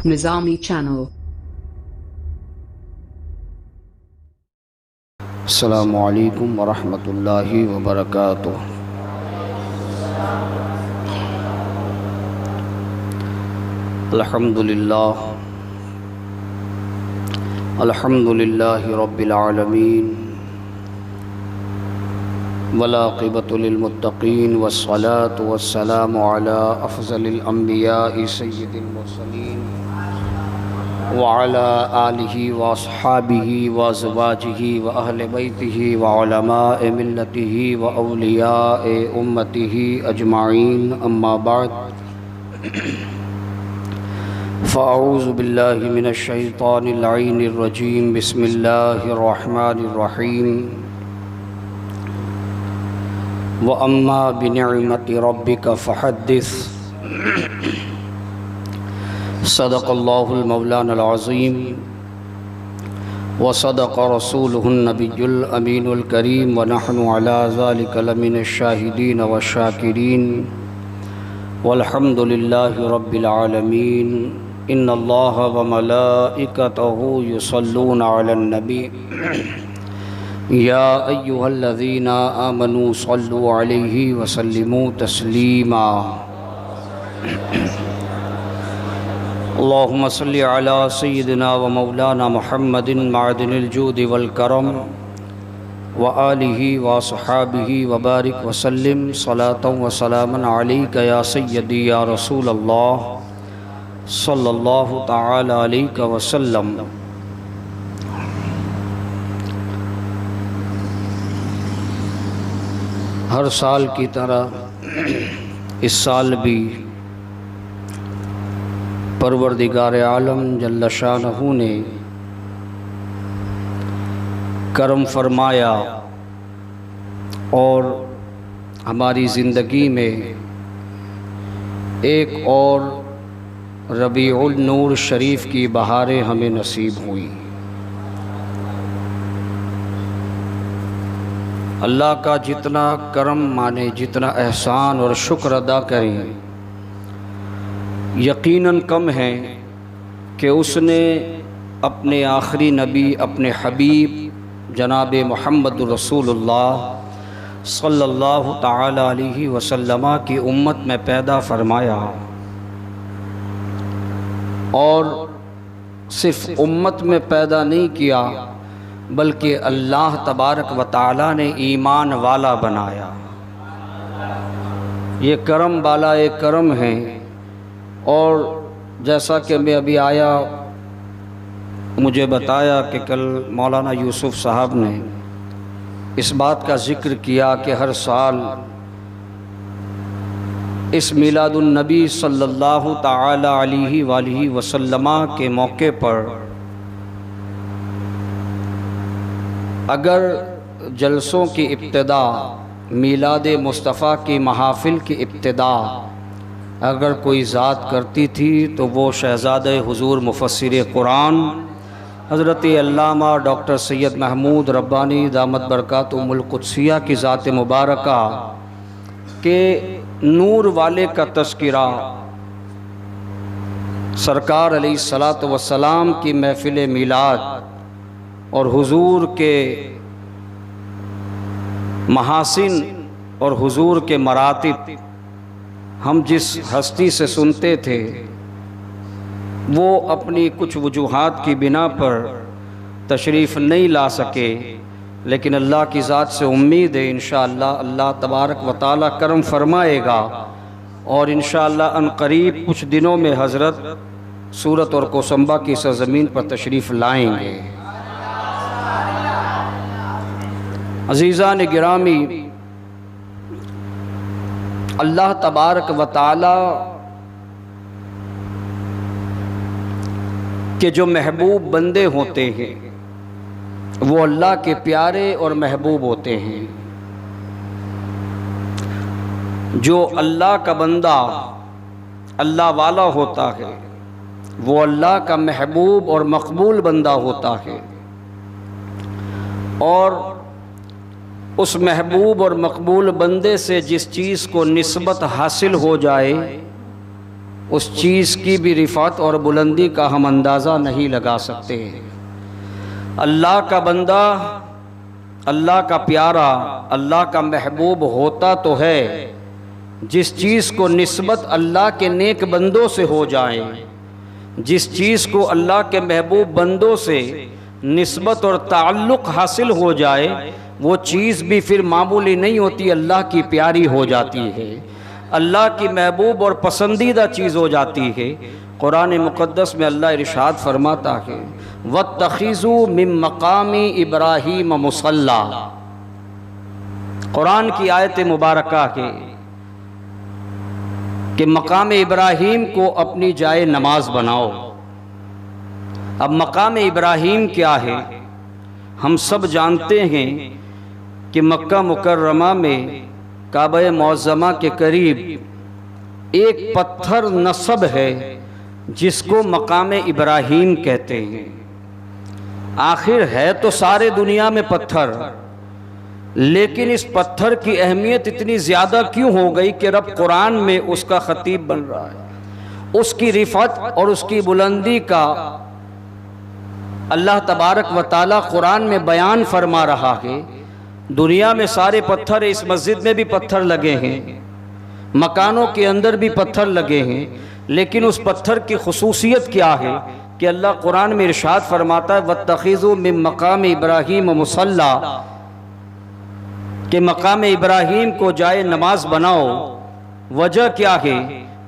Nizami Channel. अस्सलामु अलैकुम वरहमतुल्लाहि वबरकातुह। अल्हम्दुलिल्लाहि रब्बिल आलमीन वलाक़िबतु लिलमुत्तक़ीन वस्सलातु वस्सलामु अला अफ़ज़लिल अंबियाइ सय्यिदिल मुरसलीन व अला आलिहि व अस्हाबिहि व अज़वाजिहि व अहले बैतिहि व उलमाए मिल्लतिहि व औलियाए उम्मतिहि अजमाइन अम्मा बाद फ़अऊज़ु बिल्लाहि मिनश शैतानिर लईनिर रजीम बिस्मिल्लाहिर रहमानिर रहीम व अम्मा बिनिअमति रब्बिका फ़हद्दिस सदक़ल्लाहुल मौलानाल अज़ीम व सदक़ रसूलुहुन नबियुल अमीनुल करीम व नहनु अला ज़ालिका लमिनश शाहिदीन व शाकिरीन वल्हम्दुलिल्लाहि रब्बिल आलमीन। इन्नल्लाहा व मलाइकतहु युसल्लूना अलन नबी या अय्युहल्लज़ीना आमनू सल्लु अलैहि व सल्लिमू तस्लीमा। अल्लाहुम्मा सल्लि अला सय्यिदिना व मौलाना मुहम्मदिन मादिनिल जूदि वल करम व आलिहि व अस्हाबिहि व बारिक व सल्लिम सलातन व सलामन अलैका या सय्यदी या रसूल अल्लाह सल्लल्लाहु तआला अलैहि व सल्लम। हर साल की तरह इस साल भी परवरदिगार आलम जल्ल शानहू ने करम फरमाया और हमारी ज़िंदगी में एक और रबीउल नूर शरीफ की बहारें हमें नसीब हुई। अल्लाह का जितना करम माने, जितना एहसान और शुक्र अदा करें, यकीनन कम है कि उसने अपने आखिरी नबी अपने हबीब जनाब मोहम्मद रसूलुल्लाह सल्लल्लाहु ताला अलैहि वसल्लम की उम्मत में पैदा फरमाया और सिर्फ उम्मत में पैदा नहीं किया बल्कि अल्लाह तबारक व ताला ने ईमान वाला बनाया। ये करम वाला एक करम है। और जैसा कि मैं अभी आया, मुझे बताया कि कल मौलाना यूसुफ साहब ने इस बात का ज़िक्र किया कि हर साल इस मिलादुन नबी सल्लल्लाहु ताला अलैहि वसल्लम के मौके पर अगर जलसों की इब्तिदा, मिलाद मुस्तफ़ा की महाफिल की इब्तिदा अगर कोई ज़ात करती थी तो वो शहज़ादे हुज़ूर मुफ़स्सिर कुरान हज़रत अल्लामा डॉक्टर सैयद महमूद रब्बानी दामत बरकातुहुल क़ुद्सिया की ज़ात मुबारका के नूर वाले का तज़किरा सरकार अलैहिस्सलातु वस्सलाम की महफ़िल मिलाद और हुज़ूर के महासिन और हुज़ूर के मरातिब हम जिस हस्ती से सुनते थे वो अपनी कुछ वजूहात की बिना पर तशरीफ़ नहीं ला सके, लेकिन अल्लाह की ज़ात से उम्मीद है इंशाअल्लाह अल्लाह तबारक व ताला करम फरमाएगा और इंशाअल्लाह अनक़रीब कुछ दिनों में हज़रत सूरत और कोसंबा की सरज़मीन पर तशरीफ़ लाएंगे। अज़ीज़ान गिरामी, अल्लाह तबारक व ताला के जो महबूब बंदे होते हैं वो अल्लाह के प्यारे और महबूब होते हैं। जो अल्लाह का बंदा अल्लाह वाला होता है वो अल्लाह का महबूब और मकबूल बंदा होता है। और उस महबूब और मकबूल बंदे से जिस चीज़ को निस्बत हासिल हो जाए उस चीज़ की भी रिफ़ात और बुलंदी का हम अंदाज़ा नहीं लगा सकते। अल्लाह का बंदा, अल्लाह का प्यारा, अल्लाह का महबूब होता तो है जिस चीज़ को निस्बत अल्लाह के नेक बंदों से हो जाए, जिस चीज़ को अल्लाह के महबूब बंदों से निस्बत और ताल्लुक़ हासिल हो जाए, वो चीज़ भी फिर मामूली नहीं होती, अल्लाह की प्यारी हो जाती है, अल्लाह की महबूब और पसंदीदा चीज़ हो जाती है। कुरान मुक़द्दस में अल्लाह इरशाद फरमाता है, वत्तखिज़ू मिन मक़ामी इब्राहीम मुसल्ला। कुरान की आयत मुबारका है कि मकाम इब्राहीम को अपनी जाए नमाज बनाओ। अब मकाम इब्राहीम क्या है? हम सब जानते हैं कि मक्का मुकर्रमा में काबा मुअज़्ज़मा के करीब एक पत्थर नस्ब है जिसको मकाम इब्राहीम कहते हैं। आखिर है तो सारे दुनिया में पत्थर, लेकिन इस पत्थर की अहमियत इतनी ज़्यादा क्यों हो गई कि रब कुरान में उसका ख़तीब बन रहा है। उसकी रिफ़त और उसकी बुलंदी का अल्लाह तबारक व तआला कुरान में बयान फरमा रहा है। दुनिया में सारे पत्थर, इस मस्जिद में भी पत्थर लगे हैं, मकानों के अंदर भी पत्थर लगे हैं, लेकिन उस पत्थर की खुसूसियत क्या है कि अल्लाह कुरान में इरशाद फरमाता है, वत्तखिज़ू मिन मक़ाम इब्राहीम मुसल्ला, कि मकाम इब्राहीम को जाए नमाज बनाओ। वजह क्या है?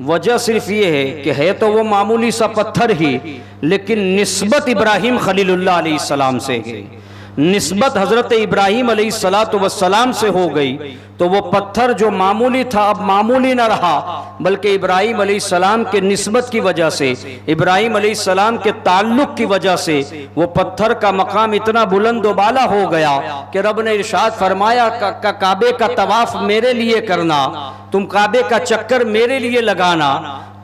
वजह सिर्फ ये है कि है तो वो मामूली सा पत्थर ही, लेकिन निस्बत इब्राहीम खलीलुल्लाह अलैहिस्सलाम से है, निस्बत हज़रत इब्राहीम अलैहिस्सलाम से हो गई, तो वो पत्थर जो मामूली था अब मामूली न रहा, बल्कि इब्राहीम अलैहिस्सलाम के निस्बत की वजह से, इब्राहीम अलैहिस्सलाम के ताल्लुक़ की वजह से वो पत्थर का मकाम इतना बुलंद व बाला हो गया कि रब ने इरशाद फरमाया, काबे का तवाफ मेरे लिए करना, तुम काबे का चक्कर मेरे लिए लगाना,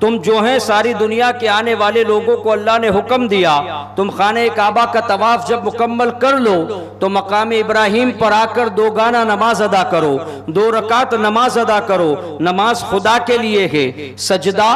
तुम जो हैं सारी दुनिया के आने वाले लोगों को अल्लाह ने हुक्म दिया, तुम खाने काबा का तवाफ जब मुकम्मल कर लो तो मकाम इब्राहीम पर आकर दो गाना नमाज अदा करो, 2 रकात नमाज अदा करो। नमाज खुदा के लिए है, सजदा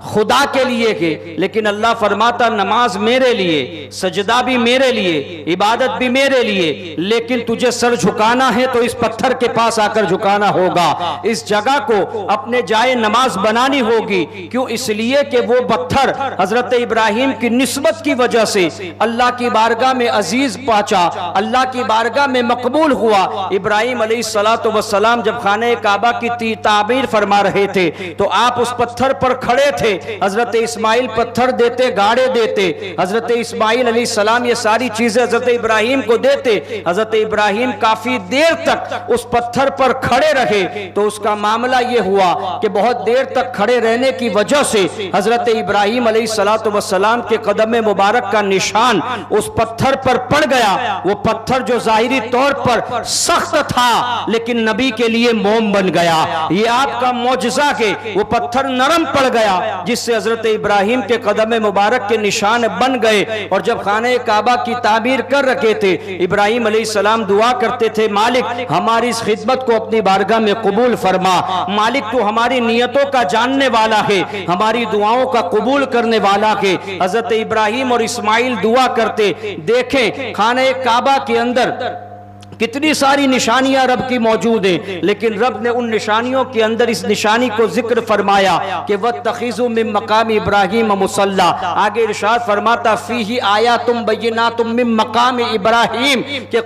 खुदा के लिए है, लेकिन अल्लाह फरमाता नमाज मेरे लिए, सजदा भी मेरे लिए, इबादत भी मेरे लिए, लेकिन तुझे सर झुकाना है तो इस पत्थर के पास आकर झुकाना होगा, इस जगह को अपने जाए नमाज बनानी होगी। क्यों? इसलिए कि वो पत्थर हजरत इब्राहीम की निस्बत की वजह से अल्लाह की बारगाह में अजीज पहुंचा, अल्लाह की बारगाह में मकबूल हुआ। इब्राहीम अलैहिस्सलातु वस्सलाम जब खाने काबा की तामीर फरमा रहे थे तो आप उस पत्थर पर खड़े थे, हजरत इस्माइल पत्थर देते, गाड़े देते, हजरत इस्माइल अलैहिस्सलाम ये सारी चीजें हजरत इब्राहीम को देते। हजरत इब्राहीम काफी देर तक उस पत्थर पर खड़े रहे, तो उसका मामला ये हुआ कि बहुत देर तक खड़े रहने की वजह से हजरत इब्राहीम अलैहिस्सलातु वस्सलाम के कदम मुबारक का निशान उस पत्थर पर पड़ गया। वो पत्थर जो जाहिरी तौर पर सख्त था लेकिन नबी के लिए मोम बन गया। ये आपका मौजज़ा है, वो पत्थर नरम पड़ गया जिससे हजरत इब्राहीम के कदम मुबारक के निशान बन गए। और जब खाने काबा की तामीर कर रखे थे, इब्राहीम अलैहिस्सलाम दुआ करते थे, मालिक हमारी इस खिदमत को अपनी बारगाह में कबूल फरमा, मालिक तू हमारी नियतों का जानने वाला है, हमारी दुआओं का कबूल करने वाला है। हजरत इब्राहीम और इस्माइल दुआ करते, देखें खाने काबा के अंदर कितनी सारी निशानियां रब की मौजूद हैं, लेकिन रब ने उन निशानियों के अंदर इस निशानी को जिक्र फरमाया कि वत्तखिज़ू मिन मक़ाम इब्राहीम मुसल्ला। आगे इरशाद फरमाता फीही आयातुम बय्यिनातुम मिन मक़ाम इब्राहीम के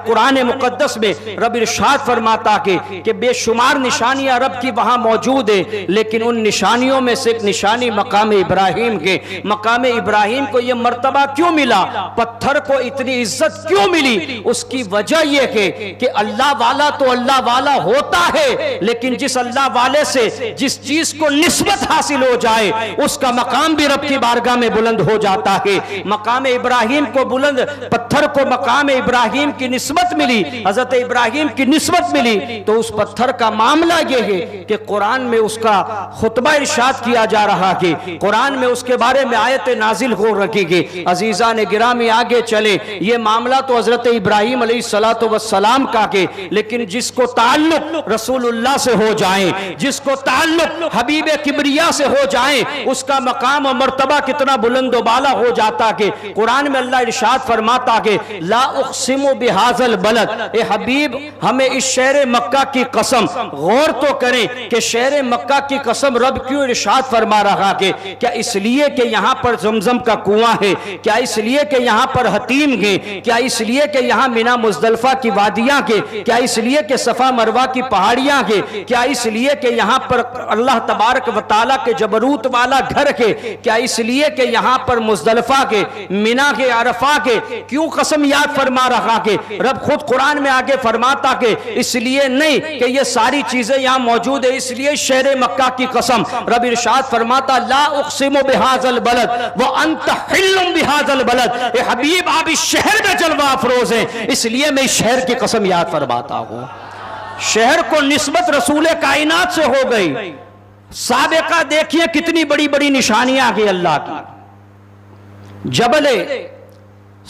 कुरान मुक़द्दस में रब इरशाद फरमाता कि बेशुमार निशानियां रब की वहां मौजूद है, लेकिन उन निशानियों में से एक निशानी मक़ाम इब्राहीम के। मक़ाम इब्राहीम को यह मर्तबा क्यों मिला, पत्थर को इतनी इज्जत क्यों मिली? उसकी वजह यह है कि अल्लाह वाला तो अल्लाह वाला होता है, लेकिन जिस अल्लाह वाले से जिस चीज को निस्बत हासिल हो जाए उसका मकाम भी रब की बारगाह में बुलंद हो जाता है। मकाम इब्राहीम को बुलंद, पत्थर को मकाम इब्राहीम की निस्बत मिली, हजरत इब्राहीम की निस्बत मिली, तो उस पत्थर का मामला यह है कि कुरान में उसका खुतबा इरशाद किया जा रहा है, कुरान में उसके बारे में आयत नाजिल हो रखी है। अजीजा ने गिरामी आगे चले, ये मामला तो हजरत इब्राहीम अलैहिस्सलातु वस्सलाम का के, लेकिन जिसको ताल्लुक रसूलुल्लाह से हो जाए, जिसको ताल्लुक हबीब किबरिया से हो जाए, उसका मकाम और मर्तबा कितना बुलंद बाला हो जाता के कुरान में अल्लाह इरशाद फरमाता के ला उक़सिमु बिहाज़ल बलद, ए हबीब हमें इस शहर मक्का की कसम, गौर तो करें कि शहर मक्का की कसम रब क्यों इरशाद फरमा रहा के, क्या इसलिए कि यहाँ पर जमजम का कुआं है, क्या इसलिए कि यहाँ पर हतीम के, क्या इसलिए कि यहाँ मिना मुज़दलिफ़ा की वादियाँ के, क्या इसलिए कि सफ़ा मरवा की पहाड़ियाँ के, क्या इसलिए कि यहाँ पर अल्लाह तबारक व तआला के जबरूत वाला घर के, क्या इसलिए कि यहाँ पर मुज़दलिफ़ा के, मिना के, अरफा के क्यों कसम याद फरमा रहा के? रब खुद कुरान में आगे फरमाता के इसलिए नहीं कि ये सारी चीजें यहाँ मौजूद है, इसलिए शहर मक्का की कसम। रब इरशाद फरमाता ला उक़सिमु बिहाज़ल बलद व अंत हिल्लुम बिहाज़ल बलद, ए हबीब आप इस शहर में जलवा अफरोज हैं, इसलिए मैं इस शहर की कसम याद फरमाता हूँ। शहर को निस्बत रसूल कायनात से हो गई। साबिका देखिए कितनी बड़ी बड़ी निशानियां आ गई अल्लाह की, जबले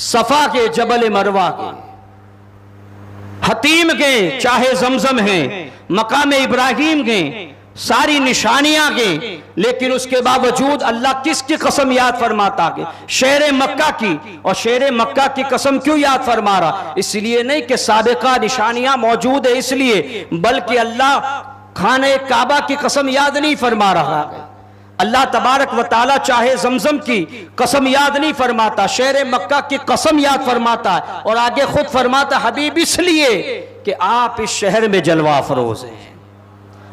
सफा के, जबल मरवा के, हतीम के, चाहे जमजम हैं, मकाम इब्राहीम के, सारी निशानियां के, लेकिन उसके बावजूद अल्लाह किसकी कसम याद फरमाता के? शहर मक्का की। और शहर मक्का की कसम क्यों याद फरमा रहा? इसलिए नहीं कि साबिका निशानियां मौजूद है इसलिए, बल्कि अल्लाह खाने काबा की कसम याद नहीं फरमा रहा है। अल्लाह तबारक व ताला चाहे जमजम की कसम याद नहीं फरमाता, शहर मक्का की कसम याद फरमाता है। और आगे खुद फरमाता हबीब इसलिए कि आप इस शहर में जलवा अफरोज हैं,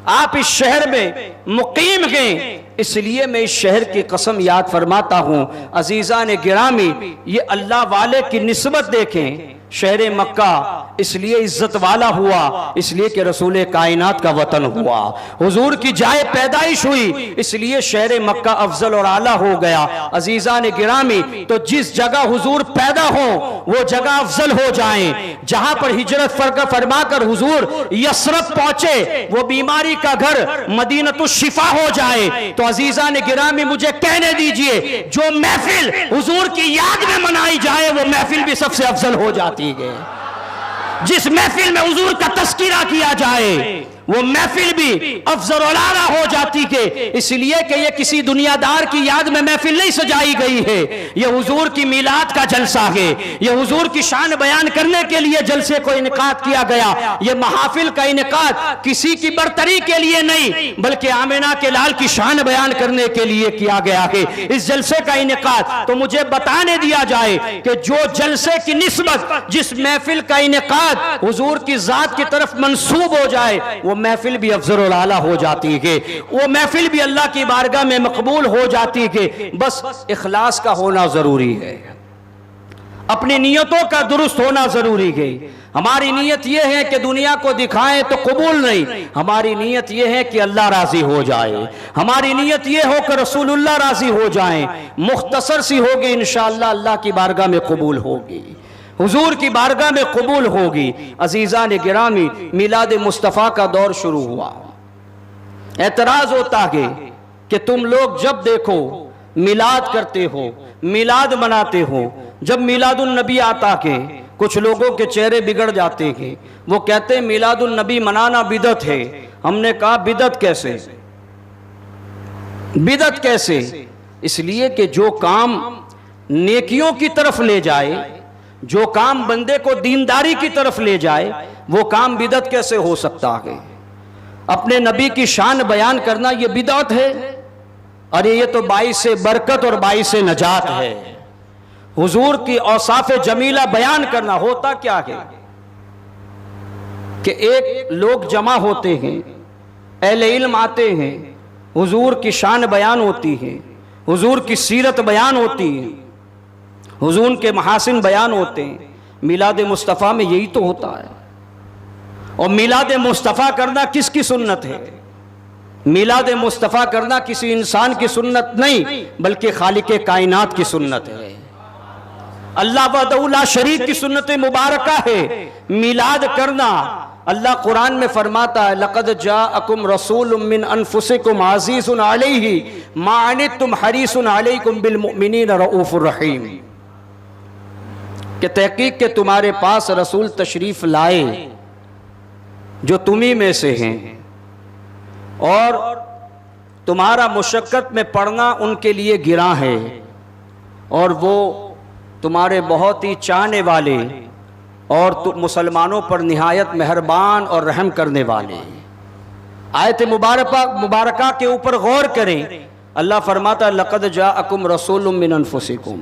आप इस शहर में मुकीम हैं, इसलिए मैं इस शहर की कसम याद फरमाता हूं। अजीज़ान गिरामी, ये अल्लाह वाले की निस्बत देखें। शहर मक्का इसलिए इज्जत वाला हुआ, इसलिए कि रसूल कायनात का वतन हुआ, हुजूर की जाए पैदाइश हुई, इसलिए शहर मक्का अफजल और आला हो गया। अजीज़ान गिरामी, तो जिस जगह हुजूर पैदा हो वो जगह अफजल हो जाए। जहां पर हिजरत फरमाकर हुजूर यसरब पहुंचे, वो बीमारी का घर मदीनतुश शिफा हो जाए। तो अजीज़ान गिरामी, मुझे कहने दीजिए, जो महफिल हुजूर की याद में मनाई जाए वो महफिल भी सबसे अफजल हो जाती है। जिस महफिल में हुजूर का तस्कीरा किया जाए वो महफिल भी अफजल और आला हो जाती के, इसलिए कि ये किसी दुनियादार की याद में महफिल नहीं सजाई गई है, ये हुजूर की मिलाद का जलसा है, ये हुजूर की शान बयान करने के लिए जलसे को इनकाद किया गया। ये महाफिल का इनकाद किसी की बरतरी के लिए नहीं, बल्कि आमिना के लाल की शान बयान करने के लिए किया गया है इस जलसे का इनकाद। तो मुझे बताने दिया जाए कि जो जलसे की निस्बत, जिस महफिल का इनकाद हुजूर की जात की तरफ मंसूब हो जाए, वो महफिल भी अफजल आला हो जाती है, वो महफिल भी अल्लाह की बारगाह में मकबूल हो जाती है। बस इखलास का होना जरूरी है, अपनी नियतों का दुरुस्त होना जरूरी है। हमारी नीयत यह है कि दुनिया को दिखाएं तो कबूल नहीं, हमारी नीयत यह है कि अल्लाह राजी हो जाए, हमारी नीयत यह हो कि रसूलुल्लाह राजी हो जाएं। मुख्तसर सी होगी इंशाअल्लाह, अल्लाह की बारगाह में कबूल होगी, हुजूर की बारगाह में कबूल होगी। अजीज़ान गिरामी, मिलाद मुस्तफ़ा का दौर शुरू हुआ। एतराज होता है कि तुम लोग जब देखो मिलाद करते हो, मिलाद मनाते हो, जब मिलादुन नबी आता के कुछ लोगों के चेहरे बिगड़ जाते हैं, वो कहते हैं मिलादुन नबी मनाना बिदत है। हमने कहा बिदत कैसे, बिदत कैसे? इसलिए कि जो काम नेकियों की तरफ ले जाए, जो काम बंदे को दीनदारी की तरफ ले जाए, वो काम बिदत कैसे हो सकता है? अपने नबी की शान बयान करना ये बिदअत है? अरे ये तो बाइस बरकत और बाइस नजात है। हुजूर की औसाफ जमीला बयान करना होता क्या है कि एक लोग जमा होते हैं, अहले इल्म आते हैं, हुजूर की शान बयान होती है, हुजूर की सीरत बयान होती है, हुजूर के महासिन बयान होते हैं। मिलाद मुस्तफ़ा में यही तो होता है। और मिलाद मुस्तफ़ा करना किसकी सुन्नत है? मिलाद मुस्तफ़ा करना किसी इंसान की सुन्नत नहीं, बल्कि खालिक कायनात की सुन्नत है। अल्लाह वहदहू ला शरीक की सुन्नत मुबारका है मिलाद करना। अल्लाह कुरान में फरमाता है लक़द जाअकुम रसूलुम मिन अनफुसिकुम अज़ीज़ुन अलैहि मा अनित्तुम हरीसुन अलैकुम बिल मुमिनीन रऊफ़ुर रहीम। कि तहकीक के तुम्हारे पास रसूल तशरीफ़ लाए जो तुम्ही में से हैं, और तुम्हारा मुशक्क़त में पड़ना उनके लिए गिरा है, और वो तुम्हारे बहुत ही चाहने वाले और मुसलमानों पर निहायत मेहरबान और रहम करने वाले। आयत मुबारका के ऊपर गौर करें। अल्लाह फरमाता लक़द जाअकुम रसूलुम मिन अनफुसिकुम,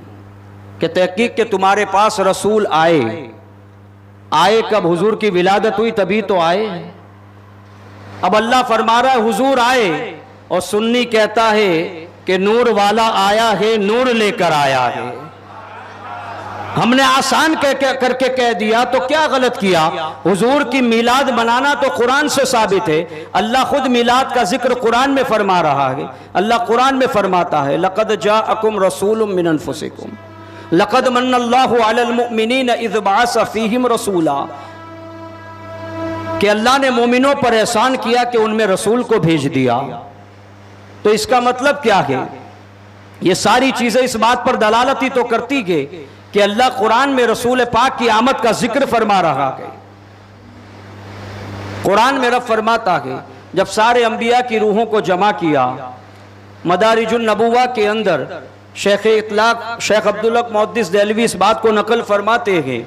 कि तहकीक के तुम्हारे पास रसूल आए कब? हुजूर की विलादत हुई तभी तो आए। अब अल्लाह फरमा रहा है हुजूर आए, और सुन्नी कहता है कि नूर वाला आया है, नूर लेकर आया है। हमने आसान करके कह दिया तो क्या गलत किया? हुजूर की मिलाद मनाना तो कुरान से साबित है। अल्लाह खुद मिलाद का जिक्र कुरान में फरमा रहा है। अल्लाह कुरान में फरमाता है लक़द जाअकुम रसूलुम मिन अनफुसिकुम लक़द मन्नल्लाहु अलल मुमिनीन इज़ बअस फ़ीहिम रसूला, कि अल्लाह ने मोमिनों पर एहसान किया कि उनमें रसूल को भेज दिया। तो इसका मतलब क्या है? ये सारी चीजें इस बात पर दलालत ही तो करती है कि अल्लाह कुरान में रसूल पाक की आमद का जिक्र फरमा रहा है। कुरान में रब फरमाता है जब सारे अंबिया की रूहों को जमा किया, मदारिजुन नबुवा के अंदर शेख इतलाक शेख अब्दुल हक मुहद्दिस देहलवी इस बात को नकल फरमाते हैं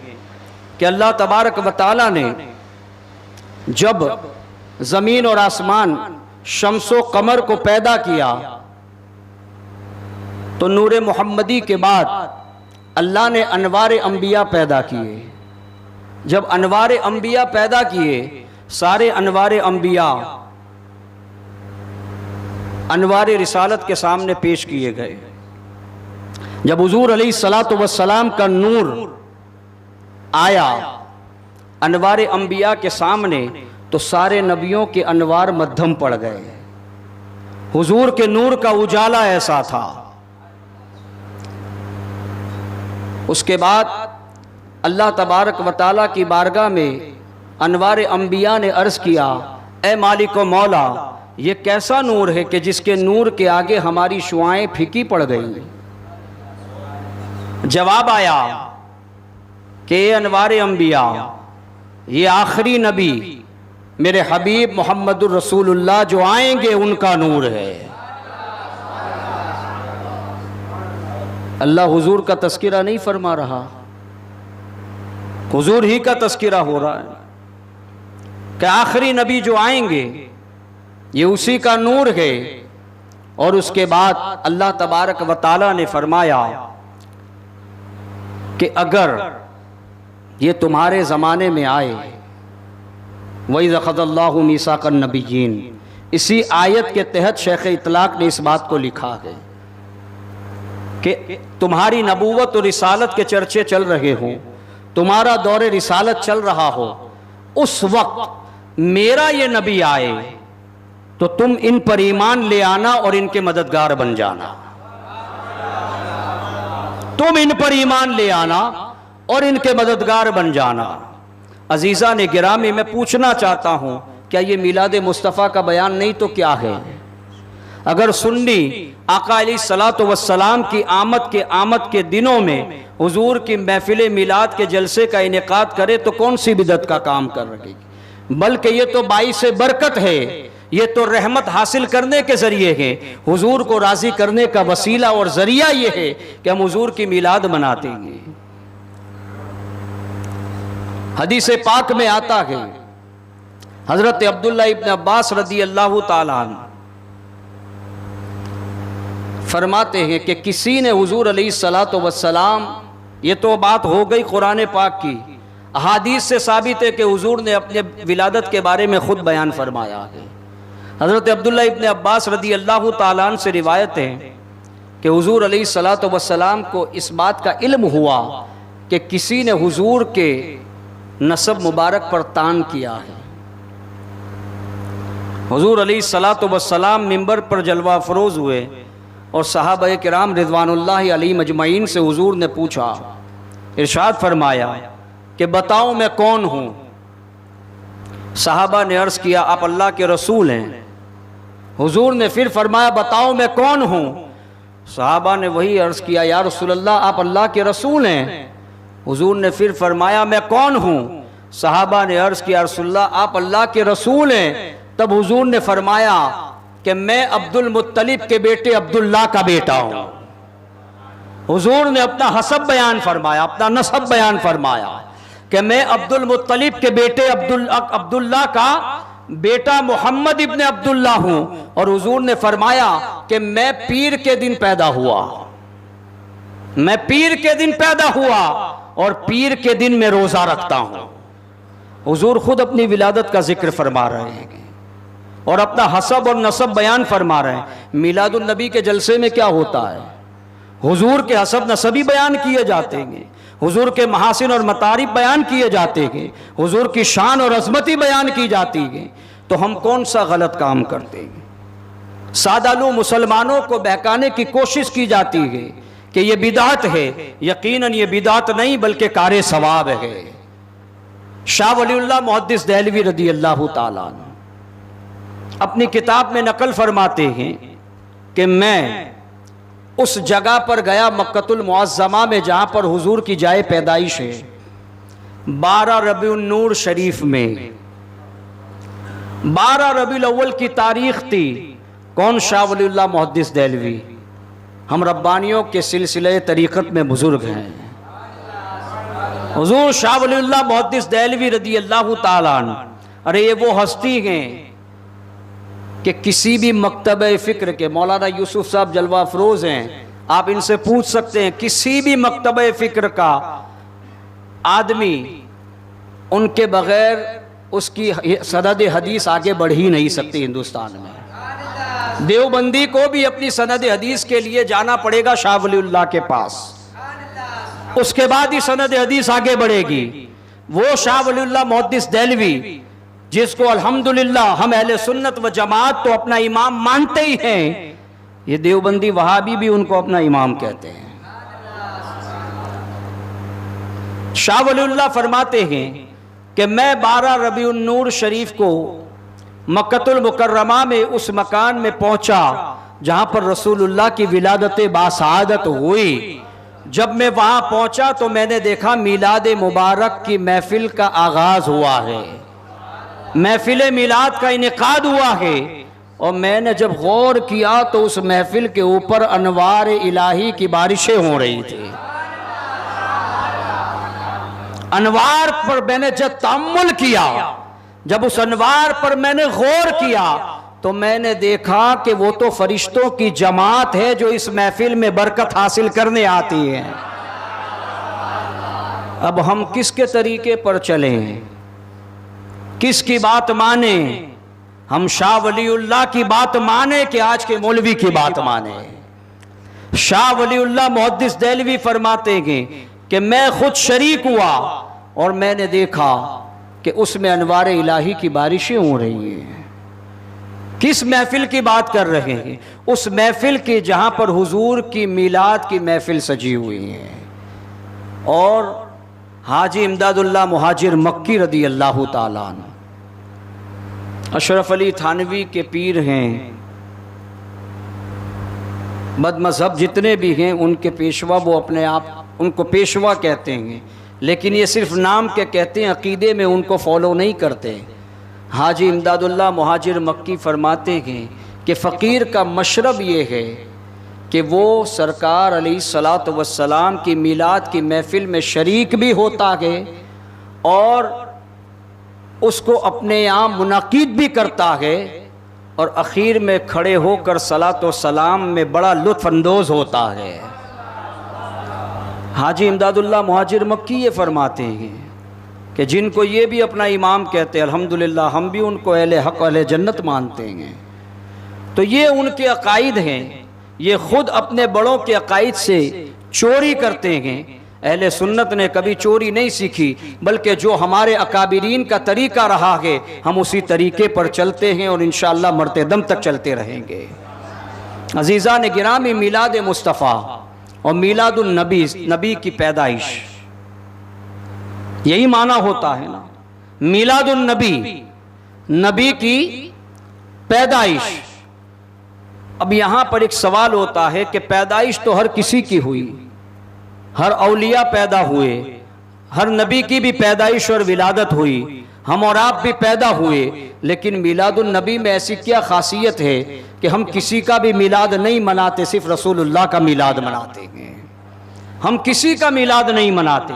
कि अल्लाह तबारक व तआला ने जब ज़मीन और आसमान, शम्सो कमर को पैदा किया तो नूर मोहम्मदी के बाद अल्लाह ने अनवार अंबिया पैदा किए। जब अनवार अंबिया पैदा किए, सारे अनवार अंबिया अनवार रिसालत के सामने पेश किए गए। जब हुजूर अलैहिस्सलातु वस्सलाम का नूर आया अनवार अंबिया के सामने, तो सारे नबियों के अनवार मध्यम पड़ गए। हुजूर के नूर का उजाला ऐसा था। उसके बाद अल्लाह तबारक व तआला की बारगाह में अनवार अंबिया ने अर्ज़ किया, ए मालिक व मौला, ये कैसा नूर है कि जिसके नूर के आगे हमारी शुआएं फीकी पड़ गई। जवाब आया कि अनवार अंबिया, ये आखिरी नबी मेरे हबीब मोहम्मदुर रसूलुल्लाह जो आएंगे उनका नूर है। अल्लाह हुजूर का तस्किरा नहीं फरमा रहा, हुजूर ही का तस्किरा हो रहा है कि आखिरी नबी जो आएंगे ये उसी का नूर है। और उसके बाद अल्लाह तबारक व तआला ने फरमाया कि अगर ये तुम्हारे ज़माने में आए, वही ज़ख़ज़ल्लाहु मीसाक़न नबिय्यीन, इसी आयत के तहत शेख इतलाक ने इस बात को लिखा है कि तुम्हारी नबूवत और रिसालत के चर्चे चल रहे हों, तुम्हारा दौरे रिसालत चल रहा हो, उस वक्त मेरा ये नबी आए तो तुम इन पर ईमान ले आना और इनके मददगार बन जाना। तुम इन पर ईमान ले आना और इनके मददगार बन जाना। अजीज़ा ने गिरामी, मैं पूछना चाहता हूं, क्या ये मिलाद मुस्तफ़ा का बयान नहीं तो क्या है? अगर सुन्नी आका अलैहिस्सलातु वस्सलाम की आमद के दिनों में हुजूर की महफिल मिलाद के जलसे का इनेकाद करे तो कौन सी बिदअत का काम कर रही? बल्कि ये तो बाइस बरकत है, ये तो रहमत हासिल करने के जरिए है, हुजूर को राजी करने का वसीला और जरिया ये है कि हम हुजूर की मिलाद मनाते हैं। हदीस पाक में आता है, हजरत अब्दुल्ला इब्न अब्बास रदी अल्लाह ताला अन्हु फरमाते हैं कि किसी ने हुजूर अलैहिस्सलातु वस्सलाम, ये तो बात हो गई कुरान पाक की, अहादीस से साबित है कि हुजूर ने अपने विलादत के बारे में खुद बयान फरमाया है। हज़रत अब्दुल्ला इब्न अब्बास रदी अल्लाह ताला अन्हु से रिवायत है कि हुजूर अलैहिस्सलातु वस्सलाम को इस बात का इल्म हुआ कि किसी ने हुजूर के नसब मुबारक पर तान किया है। हुजूर अलैहिस्सलातु वस्सलाम मिंबर पर जलवा अफरोज़ हुए और सहाबा किराम रिज़वानुल्लाहि अलैहिम अजमईन से हुजूर ने पूछा, इरशाद फरमाया कि बताओ मैं कौन हूँ? सहाबा ने अर्ज़ किया, आप अल्लाह के रसूल हैं। हुजूर ने फिर फरमाया, बताओ मैं कौन हूँ? सहाबा ने वही अर्ज़ किया, या रसूलल्लाह आप अल्लाह के रसूल हैं। हुजूर ने फिर फरमाया मैं कौन हूँ? सहाबा ने अर्ज़ किया रसूलल्लाह आप अल्लाह के रसूल हैं। तब हुजूर ने फरमाया कि मैं अब्दुल मुत्तलिब के बेटे अब्दुल्ला का बेटा हूँ। हुजूर ने अपना हसब बयान फरमाया, अपना नसब बयान फरमाया कि मैं अब्दुल मुत्तलिब के बेटे अब्दुल्ला का बेटा मोहम्मद इब्ने अब्दुल्ला हूँ। और हुजूर ने फरमाया कि मैं पीर के दिन पैदा हुआ, मैं पीर के दिन पैदा हुआ और पीर के दिन में रोज़ा रखता हूँ। हुजूर खुद अपनी विलादत का जिक्र फरमा रहे हैं और अपना हसब और नसब बयान फरमा रहे हैं। मिलादुन नबी के जलसे में क्या होता है? हुजूर के हसब नसबी बयान किए जाते हैं, हुजूर के महासिन और मतारिफ बयान किए जाते हैं, हुजूर की शान और अजमती बयान की जाती है। तो हम कौन सा गलत काम करते हैं? सादालू मुसलमानों को बहकाने की कोशिश की जाती है कि ये बिदात है। यकीनन ये बिदात नहीं बल्कि कारे सवाब है। शाह वलीउल्लाह मुहद्दिस देहलवी रदी अल्लाह ताला अपनी किताब में नकल फरमाते हैं कि मैं उस जगह पर गया मक्कतुल मुअज़्ज़मा में जहाँ पर हुजूर की जाए पैदाइश है। 12 रबीउन नूर शरीफ में 12 रबीउल अव्वल की तारीख थी। कौन? शाह वलीउल्लाह मुहद्दिस देहलवी। हम रब्बानियों के सिलसिले तरीक़त में बुजुर्ग हैं। हुजूर शाह वलीउल्लाह मुहद्दिस देहलवी रदी अल्लाह ताला अन्हु, अरे ये वो हस्ती हैं कि किसी भी मकतबे फ़िक्र के, मौलाना यूसुफ साहब जलवा अफरोज़ हैं, आप इनसे पूछ सकते हैं, किसी भी मकतबे फ़िक्र का आदमी उनके बग़ैर उसकी सनद हदीस आगे बढ़ ही नहीं सकती हिंदुस्तान में। देवबंदी को भी अपनी सनद हदीस के लिए जाना पड़ेगा शाह वलीउल्लाह के पास, उसके बाद ही सनद हदीस आगे बढ़ेगी। वो शाह वलीउल्लाह मुहद्दिस देहलवी जिसको अल्हम्दुलिल्लाह हम अहले सुन्नत व जमात तो अपना इमाम मानते ही हैं, ये देवबंदी वहाबी भी उनको अपना इमाम कहते हैं। शाह वलीउल्लाह फरमाते हैं कि मैं 12 रबीउन नूर शरीफ को मक्कतुल मुकर्रमा में उस मकान में पहुंचा जहां पर रसूलुल्लाह की विलादत बासआदत हुई। जब मैं वहां पहुंचा तो मैंने देखा मीलाद मुबारक की महफिल का आगाज हुआ है, महफिल मिलाद का इनेकाद हुआ है। और मैंने जब गौर किया तो उस महफिल के ऊपर अनवार इलाही की बारिशें हो रही थी। अनवार पर मैंने जब तअम्मुल किया, जब उस अनवार पर मैंने गौर किया तो मैंने देखा कि वो तो फरिश्तों की जमात है जो इस महफिल में बरकत हासिल करने आती है। अब हम किसके तरीके पर चलें, किसकी बात माने? हम शाह वलीउल्लाह की बात माने कि आज के मौलवी की बात माने? शाह वलीउल्लाह मुहद्दिस देहलवी फरमाते हैं कि मैं खुद शरीक हुआ और मैंने देखा कि उसमें अनवार इलाही की बारिशें हो रही हैं। किस महफिल की बात कर रहे हैं? उस महफिल की जहां पर हुजूर की मीलाद की महफिल सजी हुई है। और हाजी इमदादुल्लाह मुहाजिर मक्की रदी अल्लाह ताला अन्हु अशरफ अली थानवी के पीर हैं। बदमज़हब जितने भी हैं उनके पेशवा, वो अपने आप उनको पेशवा कहते हैं, लेकिन ये सिर्फ नाम के कहते हैं, अकीदे में उनको फॉलो नहीं करते। हाजी इमदादुल्लाह मुहाजिर मक्की फरमाते हैं कि फ़कीर का मशरब ये है कि वो सरकार अलैहिस्सलातु वस्सलाम की मीलाद की महफिल में शरीक भी होता है और उसको अपने यहाँ मुनाकिद भी करता है और आखिर में खड़े होकर सलात व सलाम में बड़ा लुत्फ़ अंदोज़ होता है। हाजी इमदादुल्लाह मुहाजिर मक्की ये फरमाते हैं कि जिनको ये भी अपना इमाम कहते हैं, अल्हम्दुलिल्लाह हम भी उनको अहले हक़ अहले जन्नत मानते हैं। तो ये उनके अकायद हैं, ये ख़ुद अपने बड़ों के अकायद से चोरी करते हैं। अहले सुन्नत ने कभी चोरी नहीं सीखी, बल्कि जो हमारे अकाबिरीन का तरीका रहा है हम उसी तरीके पर चलते हैं और इंशाअल्लाह मरते दम तक चलते रहेंगे। अज़ीज़ान गिरामी, मीलाद मुस्तफ़ा और मीलादुन नबी, नबी की पैदाइश, यही माना होता है ना, मीलादुन नबी, नबी की पैदाइश। अब यहाँ पर एक सवाल होता है कि पैदाइश तो हर किसी की हुई, हर औलिया पैदा हुए, हर नबी की भी पैदाइश और विलादत हुई, हम और आप भी पैदा हुए, लेकिन मिलादुन नबी में ऐसी क्या खासियत है कि हम किसी का भी मिलाद नहीं मनाते, सिर्फ रसूलुल्लाह का मिलाद मनाते हैं। हम किसी का मिलाद नहीं मनाते,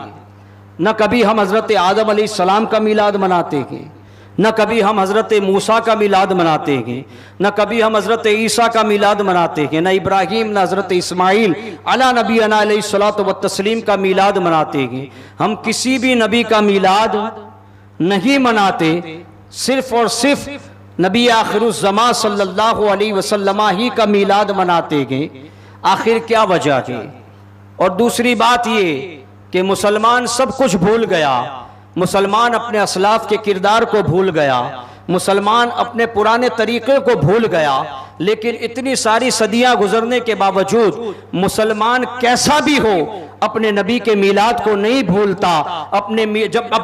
न कभी हम हज़रत आदम अलैहिस्सलाम का मिलाद मनाते हैं, न कभी हम हज़रत मूसा का मिलाद मनाते हैं, न कभी हम हज़रत ईसा का मिलाद मनाते हैं, न इब्राहीम न हज़रत इस्माइल अला नबी अलैहिस्सलातु व तस्लीम का मिलाद मनाते हैं। हम किसी भी नबी का मिलाद नहीं मनाते, सिर्फ और सिर्फ नबी आखिरुज़्ज़मा सल्लल्लाहु अलैहि वसल्लम ही का मिलाद मनाते हैं। आखिर क्या वजह है? और दूसरी बात ये कि मुसलमान सब कुछ भूल गया, मुसलमान अपने असलाफ के किरदार को भूल गया, मुसलमान अपने पुराने तरीक़े को भूल गया, लेकिन इतनी सारी सदियां गुजरने के बावजूद मुसलमान कैसा भी हो अपने नबी के मीलाद को नहीं भूलता।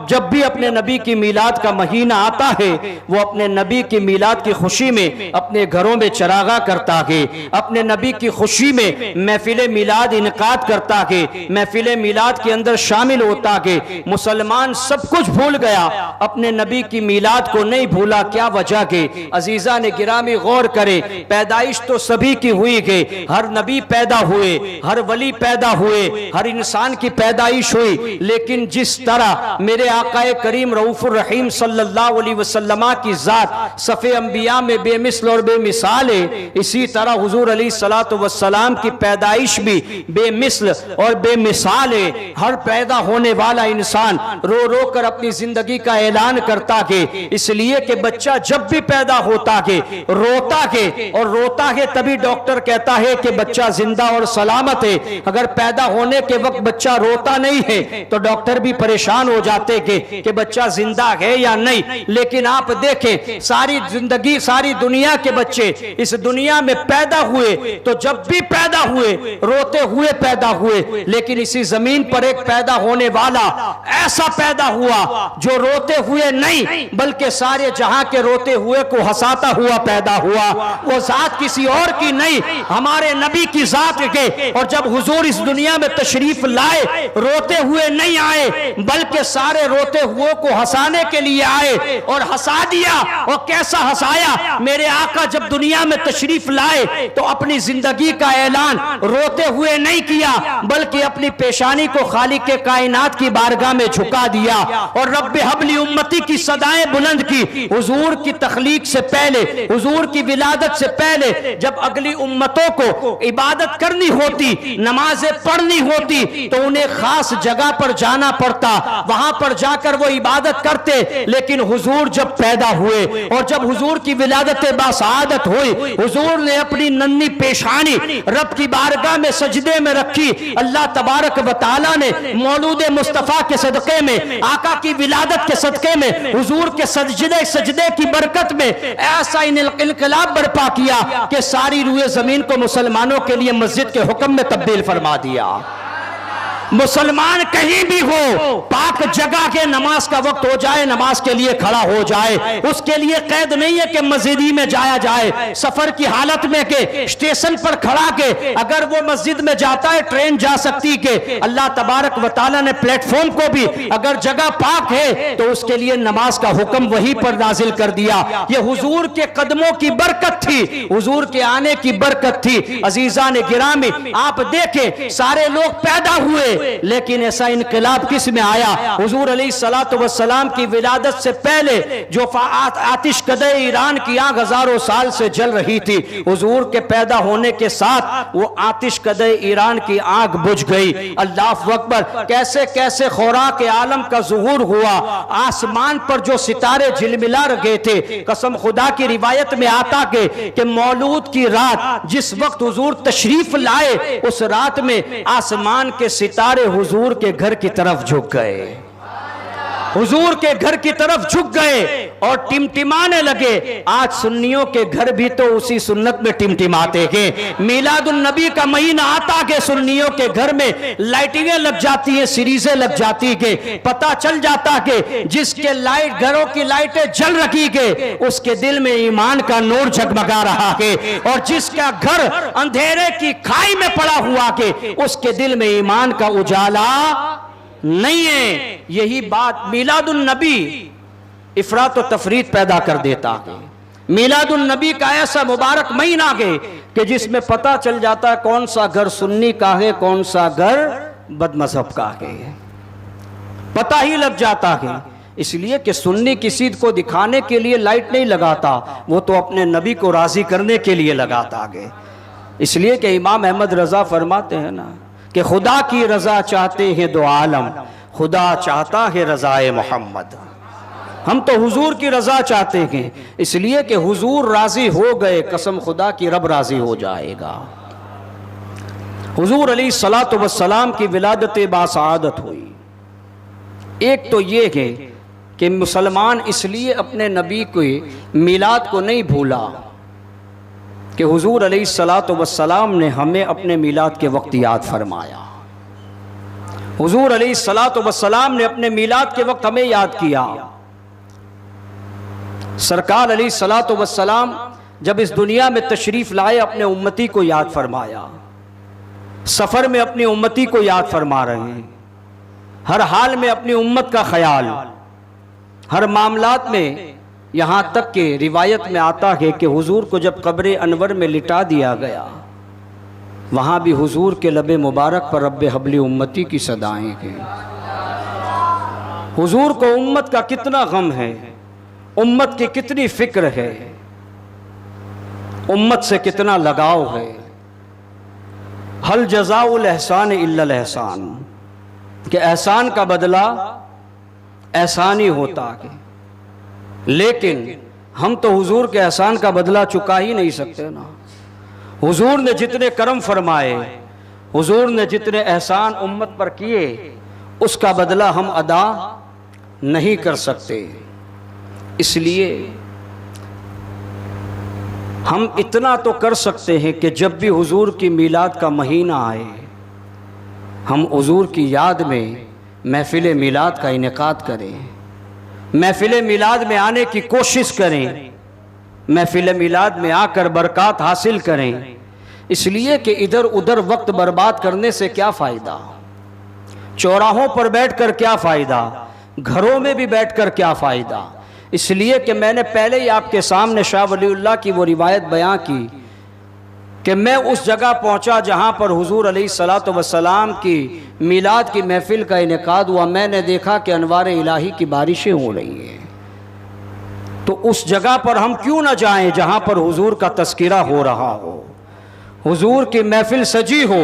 जब भी अपने नबी की मीलाद का महीना आता है, वो अपने नबी की मीलाद की खुशी में अपने घरों में चरागा करता है, अपने नबी की खुशी में महफिल मीलाद इनकाद करता है, महफिल मीलाद के अंदर शामिल होता है। मुसलमान सब कुछ भूल गया, अपने नबी की मीलाद को नहीं भूला। क्या वजह है? अजीजा ने गिरामी गौर करे, पैदाइश तो सभी की हुई है, हर नबी पैदा हुए, हर वली पैदा हुए, हर इंसान की पैदाइश हुई, लेकिन जिस तरह मेरे आकाए करीम रऊफुर रहीम सल्लल्लाहु अलैहि वसल्लम की जात सफ़े अंबिया में बेमिसल और बेमिसाल है, इसी तरह हुजूर अलैहिस्सलातु वस्सलाम की पैदाइश भी बेमिसल और बेमिसाल है। हर पैदा होने वाला इंसान रो रो कर अपनी जिंदगी का ऐलान करता है, इसलिए कि बच्चा जब भी पैदा होता है रोता है, और रोता है तभी डॉक्टर कहता है कि बच्चा जिंदा और सलामत है। अगर पैदा होने के वक्त बच्चा रोता नहीं है तो डॉक्टर भी परेशान हो जाते कि बच्चा जिंदा है या नहीं। लेकिन आप देखें, सारी जिंदगी सारी दुनिया के बच्चे इस दुनिया में पैदा हुए तो जब भी पैदा हुए रोते हुए पैदा हुए, लेकिन इसी जमीन पर एक पैदा होने वाला ऐसा पैदा हुआ जो रोते हुए नहीं बल्कि सारे जहां के रोते हुए को हंसाता हुआ पैदा हुआ। वो जात किसी और की नहीं, हमारे नबी की जात के। और जब हुजूर इस दुनिया में तशरीफ लाए, रोते हुए नहीं आए बल्कि सारे रोते हुए को हंसाने के लिए आए और हंसा दिया। और कैसा हंसाया? मेरे आका जब दुनिया में तशरीफ लाए तो अपनी जिंदगी का ऐलान रोते हुए नहीं किया बल्कि अपनी पेशानी को खालिक के कायनात की बारगाह में झुका दिया और रब्बे हबली उम्मती की सदाएं बुलंद की। हुजूर की तख्लीक से पहले, हुजूर की विलादत से पहले जब अगली उम्मतों को इबादत करनी होती, नमाजें पढ़नी होती, तो उन्हें खास जगह पर जाना पड़ता, वहां पर जाकर वो इबादत करते। लेकिन हुजूर जब पैदा हुए और जब हुजूर की विलादत बासआदत हुई, हुजूर ने अपनी नन्ही पेशानी रब की बारगाह में सजदे में रखी। अल्लाह तबारक व तआला ने मौलूद मुस्तफा के सदके में, आका की विलादत के सदके में, हुजूर के सजदे की बरकत में ऐसा इनकलाब बर्पा किया कि सारी रूए जमीन को मुसलमानों के लिए मस्जिद के हुक्म में तब्दील फरमा दिया। मुसलमान कहीं भी हो, पाक जगह के नमाज का वक्त हो जाए नमाज के लिए खड़ा हो जाए। उसके लिए कैद नहीं है कि मस्जिद ही में जाया जाए, सफर की हालत में के स्टेशन पर खड़ा के अगर वो मस्जिद में जाता है ट्रेन जा सकती के। अल्लाह तबारक व तआला ने प्लेटफॉर्म को भी अगर जगह पाक है तो उसके लिए नमाज का हुक्म वहीं पर नाजिल कर दिया। ये हुजूर के कदमों की बरकत थी, हुजूर के आने की बरकत थी। अजीजा ने गिरामी आप देखें, सारे लोग पैदा हुए लेकिन ऐसा इनकलाब किस में आया? हुजूर अलैहिस्सलातु वस्सलाम की विलादत से पहले जो आतिश कदे ईरान की आग हजारों साल से जल रही थी, हुजूर के पैदा होने के साथ वो आतिश कदे ईरान की आग बुझ गई। अल्लाह अकबर! कैसे कैसे खुराक आलम का ज़ुहूर हुआ, आसमान पर जो सितारे झिलमिला रहे थे। कसम खुदा की रिवायत में आता कि मौलूद की रात जिस वक्त हुजूर तशरीफ लाए, उस रात में आसमान के सितारे हुजूर के घर की तरफ झुक गए, हुजूर के घर की तरफ झुक गए और टिमटिमाने लगे। आज सुन्नियों के घर भी तो उसी सुन्नत में टिमटिमाते हैं। मीलादुन नबी का महीना आता के सुन्नियों के घर में लाइटिंगें लग जाती हैं, सीरीजें लग जाती है। पता चल जाता कि जिसके लाइट घरों की लाइटें जल रखी के उसके दिल में ईमान का नूर जगमगा रहा है, और जिसका घर अंधेरे की खाई में पड़ा हुआ के उसके दिल में ईमान का उजाला नहीं है। यही बात मीलादुन नबी इफरात और तफरीत पैदा कर देता है। मीलादुन नबी का ऐसा मुबारक महीना है कि जिसमें पता चल जाता है कौन सा घर सुन्नी का है, कौन सा घर बदमजहब का है, पता ही लग जाता है। इसलिए कि सुन्नी किसी को दिखाने के लिए लाइट नहीं लगाता, वो तो अपने नबी को राजी करने के लिए लगाता है। इसलिए कि इमाम अहमद रजा फरमाते हैं ना कि खुदा की रजा चाहते हैं दो आलम, खुदा चाहता है रजाए मोहम्मद। हम तो हुजूर की रजा चाहते हैं, इसलिए कि हुजूर राजी हो गए, कसम खुदा की रब राजी हो जाएगा। हुजूर अलैहिस्सलातु वस्सलाम की विलादत बासआदत हुई। एक तो ये है कि मुसलमान इसलिए अपने नबी के मीलाद को नहीं भूला कि हुजूर अलैहिस्सलातु वस्सलाम ने हमें अपने मीलाद के वक्त याद फरमाया। हुजूर अलैहिस्सलातु वस्सलाम ने अपने मीलाद के वक्त हमें याद किया। सरकार अलैहिस्सलातु वस्सलाम जब इस दुनिया में तशरीफ लाए, अपने उम्मती को याद फरमाया। सफर में अपनी उम्मती को याद फरमा रहे हैं, हर हाल में अपनी उम्मत का ख्याल, हर मामलात में। यहाँ तक कि रिवायत में आता है कि हुजूर को जब कब्र अनवर में लिटा दिया गया, वहाँ भी हुजूर के लबे मुबारक पर रब्बे हबली उम्मती की सदाएं हैं। हुजूर को उम्मत का कितना गम है, उम्मत की कितनी फिक्र है, उम्मत से कितना लगाव है। हल जज़ाउल एहसान इल्लल एहसान, कि एहसान का बदला एहसान ही होता है। लेकिन हम तो हुजूर के एहसान का बदला चुका ही नहीं सकते ना। हुजूर ने जितने करम फरमाए, हुजूर ने जितने एहसान उम्मत पर किए, उसका बदला हम अदा नहीं कर सकते। इसलिए हम इतना तो कर सकते हैं कि जब भी हुजूर की मीलाद का महीना आए, हम हुजूर की याद में महफिल मीलाद का इनेकाद करें, महफिल मीलाद में आने की कोशिश करें, महफिल मीलाद में आकर बरक़ात हासिल करें। इसलिए कि इधर उधर वक्त बर्बाद करने से क्या फ़ायदा, चौराहों पर बैठकर क्या फ़ायदा, घरों में भी बैठकर क्या फ़ायदा। इसलिए कि मैंने पहले ही आपके सामने शाह वलीउल्लाह की वो रिवायत बयां की कि मैं उस जगह पहुंचा जहां पर हुजूर अलैहिस्सलातु वस्सलाम की मीलाद की महफिल का इनेकाद हुआ। मैंने देखा कि अनवार इलाही की बारिशें हो रही हैं। तो उस जगह पर हम क्यों ना जाएं जहां पर हुजूर का तज़किरा हो रहा हो, हुजूर की महफिल सजी हो,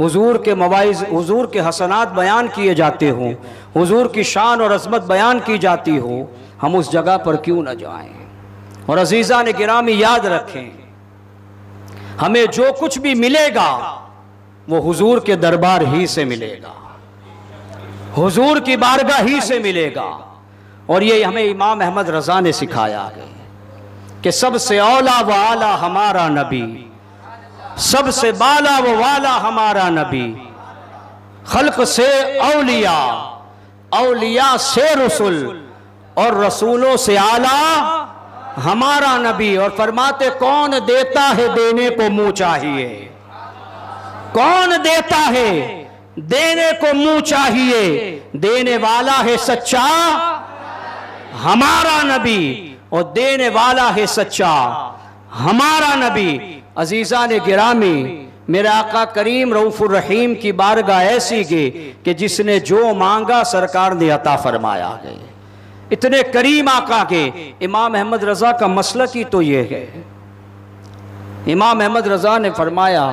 हुजूर के मवाइज़, हुजूर के हसनात बयान किए जाते हों, हुजूर की शान और अज़मत बयान की जाती हो। हम उस जगह पर क्यों ना जाएं। और अज़ीज़ान गिरामी याद रखें, हमें जो कुछ भी मिलेगा वो हुजूर के दरबार ही से मिलेगा, हुजूर की बारगाह ही से मिलेगा। और ये हमें इमाम अहमद रज़ा ने सिखाया है कि सबसे औला व आला हमारा नबी, सबसे बाला व वाला हमारा नबी, खल्क से औलिया, औलिया से रसूल, और रसूलों से आला हमारा नबी। और फरमाते कौन देता है देने को मुंह चाहिए, कौन देता है देने को मुंह चाहिए, देने वाला है सच्चा हमारा नबी, और देने वाला है सच्चा हमारा नबी। अजीज़ान गिरामी, मेरे आका करीम रऊफुर रहीम की बारगाह ऐसी कि जिसने जो मांगा सरकार ने अता फरमाया है। इतने करीम आका के। इमाम अहमद रज़ा का मसलक ही तो ये है। इमाम अहमद रज़ा ने फरमाया,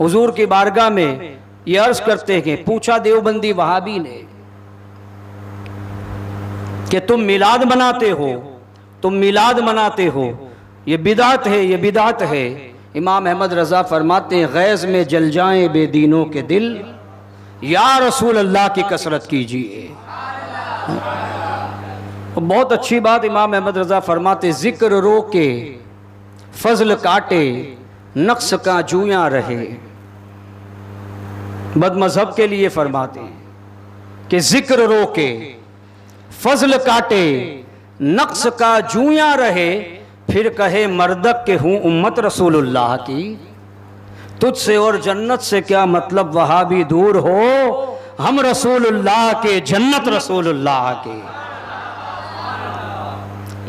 हुजूर की बारगाह में ये अर्ज करते हैं, पूछा देवबंदी वहाबी ने कि तुम मिलाद मनाते हो, तुम मिलाद मनाते हो, ये बिदात है, ये बिदात है। इमाम अहमद रज़ा फरमाते हैं, गैज़ में जल जाएं बेदीनों के दिल, या रसूल अल्लाह की कसरत कीजिए। बहुत अच्छी बात इमाम अहमद रज़ा फरमाते, जिक्र रोके फजल काटे, नक्श का जूया रहे। बदमज़हब के लिए फरमाते हैं कि जिक्र रोके फजल काटे, नक्श का जूया रहे, फिर कहे मर्दक के हूँ उम्मत रसूलुल्लाह की। तुझसे और जन्नत से क्या मतलब वहाबी दूर हो, हम रसूलुल्लाह के, जन्नत रसूलुल्लाह के।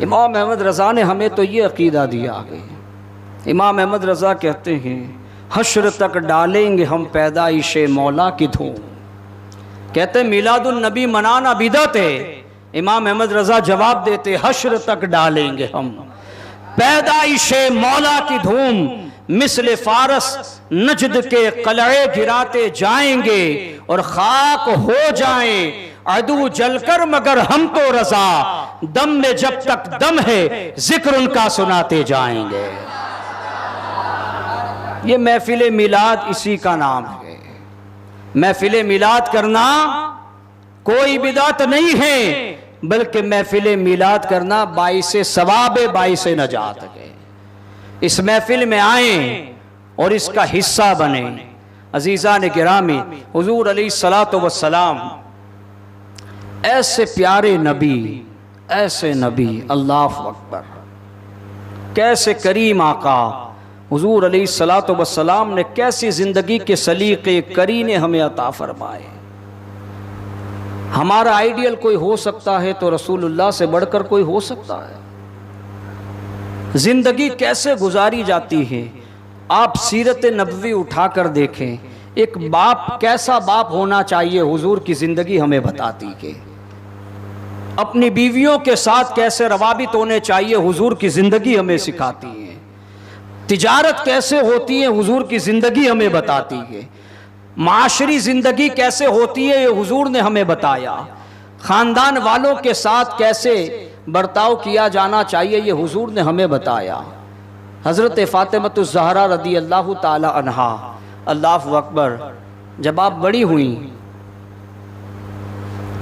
इमाम अहमद रज़ा ने हमें तो ये अकीदा दिया है। इमाम अहमद रज़ा कहते हैं हश्र तक डालेंगे हम पैदाइश मौला की धूम। कहते हैं मिलादुन नबी मनाना बिदअत है। इमाम अहमद रज़ा जवाब देते हश्र तक डालेंगे हम पैदाइश मौला की धूम। मिसले फारस नजद के कलड़े गिराते जाएंगे और खाक हो जाएं अदू जलकर, मगर हम तो रजा दम में जब तक दम है जिक्र उनका सुनाते जाएंगे। ये महफिल मिलाद इसी का नाम है। महफिल मिलाद करना कोई बिदात नहीं है, बल्कि महफिल मिलाद करना बाइसे सवाब है, बाइसे नजात है। इस महफिल में आए और इसका हिस्सा बने। अजीज़ान गिरामी, हुजूर अलैहिस्सलातु वस्सलाम ऐसे प्यारे नबी, ऐसे नबी, अल्लाहु अकबर, कैसे करीम आका हुजूर अलैहिस्सलातु वस्सलाम ने कैसी ज़िंदगी के सलीक़े करीने हमें अता फरमाए। हमारा आइडियल कोई हो सकता है तो रसूलुल्लाह से बढ़कर कोई हो सकता है। जिंदगी कैसे गुजारी जाती है, आप सीरत नबवी उठाकर देखें। एक बाप कैसा बाप होना चाहिए, हुजूर की जिंदगी हमें बताती है। अपनी बीवियों के साथ कैसे रवाबित होने चाहिए, हुजूर की जिंदगी हमें सिखाती है। तिजारत कैसे होती है, हुजूर की जिंदगी हमें बताती है। माशरी जिंदगी कैसे होती है, ये हुजूर ने हमें बताया। खानदान वालों के साथ कैसे बर्ताव किया जाना चाहिए, ये हुजूर ने हमें बताया। हज़रत फ़ातिमतुज़ ज़हरा रदी अल्लाह ताला अन्हा, अल्लाहु अकबर, जब आप बड़ी हुई,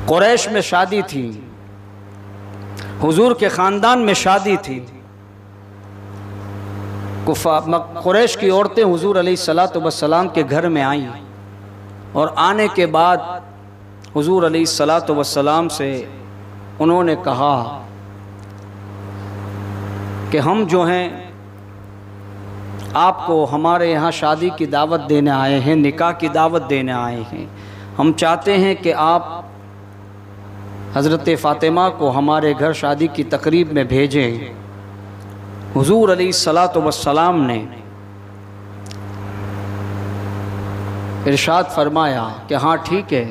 कुरैश में शादी थी, हुजूर के ख़ानदान में शादी थी। कुरैश की औरतें हुजूर अलैहिस्सलातु वस्सलाम के घर में आईं और आने के बाद हुजूर अलैहिस्सलातु वस्सलाम से उन्होंने कहा कि हम जो हैं आपको हमारे यहाँ शादी की दावत देने आए हैं, निकाह की दावत देने आए हैं। हम चाहते हैं कि आप हज़रत फ़ातिमा को हमारे घर शादी की तकरीब में भेजें। हुजूर अलैहिस्सलातु वस्सलाम ने इरशाद फरमाया कि हाँ ठीक है,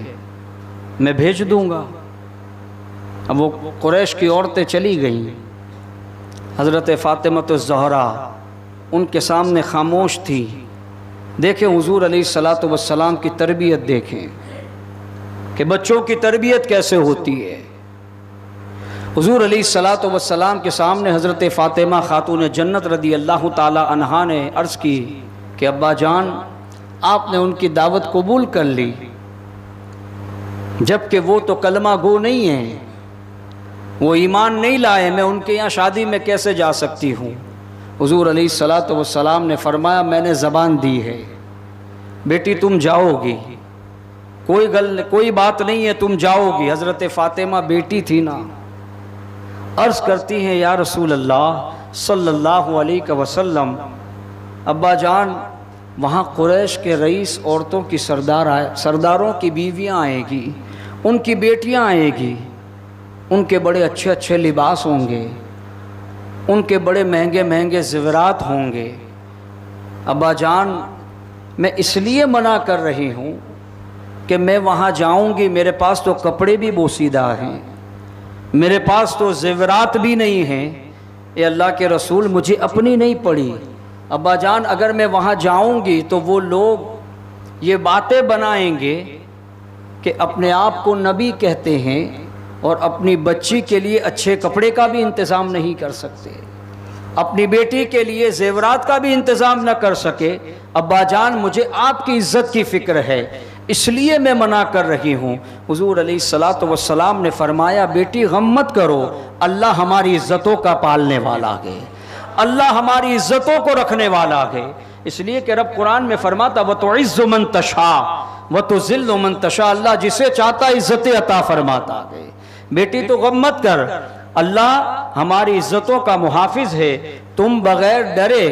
मैं भेज दूँगा। अब वो कुरैश की औरतें चली गईं। हज़रत फ़ातिमतुज़ ज़हरा उनके सामने खामोश थी। देखें हुजूर अलैहिस्सलातु वस्सलाम की तरबियत, देखें कि बच्चों की तरबियत कैसे होती है। हुजूर अलैहिस्सलातु वस्सलाम के सामने हज़रत फ़ातिमा खातून जन्नत रदी अल्लाह ताला अन्हा ने अर्ज़ की कि अब्बा जान, आपने उनकी दावत कबूल कर ली, जबकि वो तो कलमा गो नहीं हैं, वो ईमान नहीं लाए, मैं उनके यहाँ शादी में कैसे जा सकती हूँ। हुजूर अलैहिस्सलातु वस्सलाम ने फरमाया मैंने ज़बान दी है बेटी, तुम जाओगी, कोई बात नहीं है, तुम जाओगी। हज़रत फ़ातिमा बेटी थी ना, अर्ज़ करती हैं या रसूल अल्लाह सल्लल्लाहु अलैहि वसल्लम, अब्बा जान वहाँ कुरैश के रईस औरतों की सरदारों की बीवियाँ आएगी, उनकी बेटियाँ आएगी, उनके बड़े अच्छे अच्छे लिबास होंगे, उनके बड़े महंगे महंगे ज़ेवरात होंगे। अब्बा जान मैं इसलिए मना कर रही हूँ कि मैं वहाँ जाऊँगी, मेरे पास तो कपड़े भी बोसीदा हैं, मेरे पास तो ज़ेवरात भी नहीं हैं। ये अल्लाह के रसूल, मुझे अपनी नहीं पड़ी। अब्बा जान अगर मैं वहाँ जाऊँगी तो वो लोग ये बातें बनाएंगे कि अपने आप को नबी कहते हैं और अपनी बच्ची के लिए अच्छे कपड़े का भी इंतज़ाम नहीं कर सकते, अपनी बेटी के लिए ज़ेवरात का भी इंतज़ाम न कर सके। अब्बा जान मुझे आपकी इज़्ज़त की फ़िक्र है, इसलिए मैं मना कर रही हूँ। हुजूर अलैहिस्सलातु वस्सलाम ने फरमाया बेटी गम मत करो, अल्लाह हमारी इज़्ज़तों का पालने वाला है, अल्लाह हमारी इज़्ज़तों को रखने वाला है। इसलिए कि रब कुरान में फरमाता व तुइज़्ज़ु मन तशा व तुज़िल्लु मन तशा, अल्लाह जिसे चाहता इज़्ज़तें अता फरमाता है। बेटी तो गम मत कर, अल्लाह हमारी इज़्ज़तों का मुहाफिज है, तुम बग़ैर डरे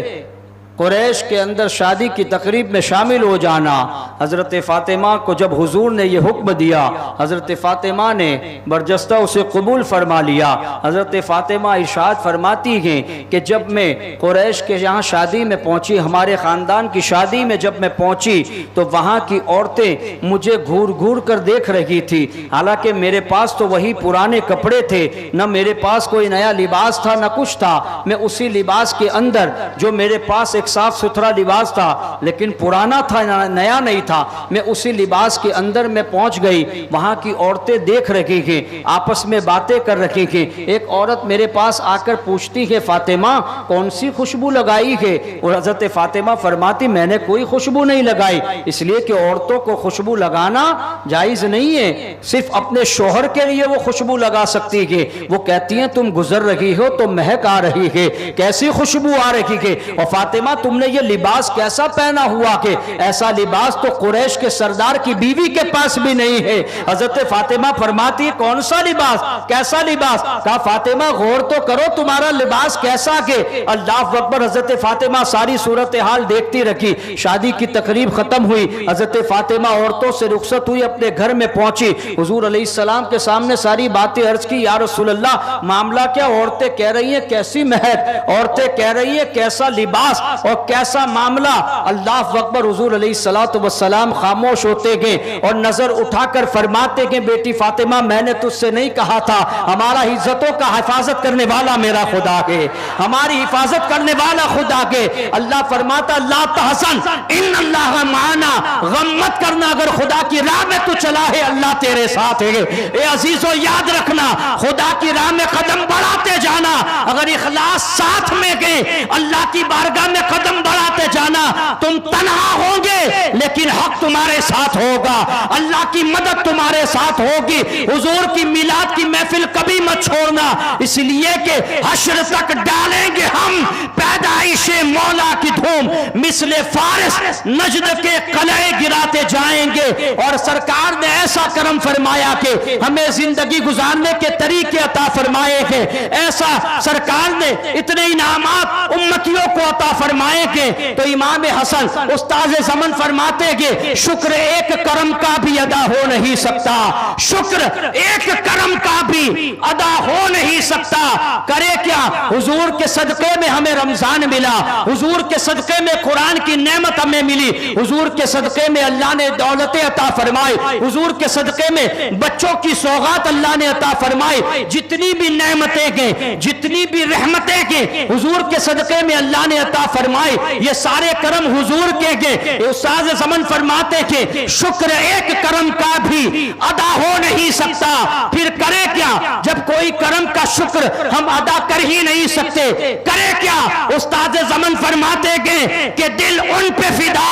कुरैश के अंदर शादी की तकरीब में शामिल हो जाना। हज़रत फ़ातिमा को जब हुजूर ने यह हुक्म दिया, हज़रत फ़ातिमा ने बरजस्ता उसे कबूल फरमा लिया। हज़रत फ़ातिमा इरशाद फरमाती हैं कि जब मैं कुरैश के यहाँ शादी में पहुँची, हमारे ख़ानदान की शादी में जब मैं पहुँची तो वहाँ की औरतें मुझे घूर घूर कर देख रही थी। हालांकि मेरे पास तो वही पुराने कपड़े थे, न मेरे पास कोई नया लिबास था न कुछ था। मैं उसी लिबास के अंदर, जो मेरे पास साफ सुथरा लिबास था लेकिन पुराना था, नया नहीं था, मैं उसी लिबास के अंदर में पहुंच गई। वहां की औरतें देख रही थी, आपस में बातें कर रही थी। एक औरत मेरे पास आकर पूछती है, फातिमा कौन सी खुशबू लगाई है? और हजरत फातिमा फरमाती, मैंने कोई खुशबू नहीं लगाई, इसलिए कि औरतों को खुशबू लगाना जायज नहीं है, सिर्फ अपने शोहर के लिए वो खुशबू लगा सकती है। वो कहती हैं तुम गुजर रही हो तो महक आ रही है, कैसी खुशबू आ रही है? और फातिमा तुमने ये लिबास कैसा पहना हुआ कि ऐसा लिबास तो कुरैश के सरदार की बीवी के पास भी नहीं है। हजरत फातिमा फरमाती है, कौन सा लिबास, कैसा लिबास? कहा फातिमा गौर तो करो, तुम्हारा लिबास कैसा के? अल्लाह अकबर। हजरत फातिमा सारी सूरत हाल देखती रखी। शादी की तकरीब खत्म हुई, हजरत फातिमा औरतों से रुखसत हुई, अपने घर में पहुंची। हुजूर अलैहिस्सलाम के सामने सारी बातें अर्ज की, या रसूल अल्लाह मामला क्या? औरतें कह रही हैं कैसी महक, औरतें कह रही हैं कैसा लिबास और कैसा मामला। अल्लाह अकबर। हुजूर अलैहिस्सलातु वस्सलाम खामोश होते गए और नजर उठाकर फरमाते गए, बेटी फातिमा मैंने तुझसे नहीं कहा था, हमारा इज्जतों का हिफाजत करने वाला मेरा खुदा है, हमारी हिफाजत करने वाला खुदा के। अल्लाह फरमाता, ला तहसन इन्नल्लाह माना, गम मत करना, अगर खुदा की राह में तू चला है अल्लाह तेरे साथ है। ए अजीजों याद रखना, खुदा की राह में कदम बढ़ाते जाना, अगर इखलास साथ में गए अल्लाह की बारगाह में कदम बढ़ाते जाना। तुम तन्हा होंगे लेकिन हक तुम्हारे साथ होगा, अल्लाह की मदद तुम्हारे साथ होगी। हुजूर की मिलाद की महफिल कभी मत छोड़ना, इसलिए कि हश्र तक डालेंगे हम पैदाइशे मौला की धूम, मिसले फारिस नजद के कलए गिराते जाएंगे। और सरकार ने ऐसा करम फरमाया कि हमें जिंदगी गुजारने के तरीके अता फरमाए हैं, ऐसा सरकार ने इतने इनामात उम्मतियों को अता फरमाए के। तो इमाम हसन उस्ताद ज़मन फरमाते कि शुक्र एक करम का भी अदा हो नहीं सकता, शुक्र एक करम का भी अदा हो नहीं सकता। करे क्या? हुजूर के सदके में हमें रमजान मिला, हुजूर के सदके में कुरान की नेमत हमें मिली, हुजूर के सदके में अल्लाह ने दौलतें अता फरमाई, हुजूर के सदके में बच्चों की सौगात अल्लाह ने अता फरमाई। जितनी भी नेमतें के, जितनी भी रहमतें के हुजूर के सदके में अल्लाह ने अता फरमाई, ये सारे करम हुजूर के। उस्ताद ज़मन फरमाते कि शुक्र एक करम का भी अदा हो नहीं सकता। फिर करे क्या? जब कोई करम का शुक्र हम अदा कर ही नहीं सकते, करे क्या? उस्ताद ज़मन फरमाते कि दिल उन पे फिदा,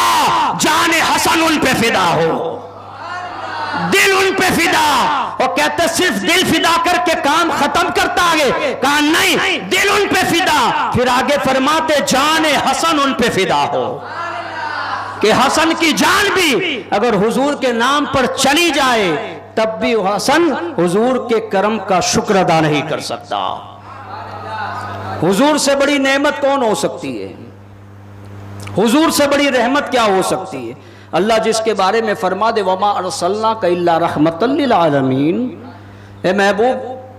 जाने हसन उन पे फिदा हो, दिल उन पे फिदा। और कहते सिर्फ दिल फिदा करके काम खत्म करता आगे, कहा नहीं दिल उन पे फिदा। फिर आगे फरमाते जाने हसन उन पे फिदा हो, कि हसन की जान भी अगर हुजूर के नाम पर चली जाए तब भी हसन हुजूर के करम का शुक्र अदा नहीं कर सकता। हुजूर से बड़ी नेमत कौन हो सकती है? हुजूर से बड़ी रहमत क्या हो सकती है? अल्लाह जिसके बारे में फरमा दे, वमा अरसलनाका इल्ला रहमतल लिल आलमीन, ए महबूब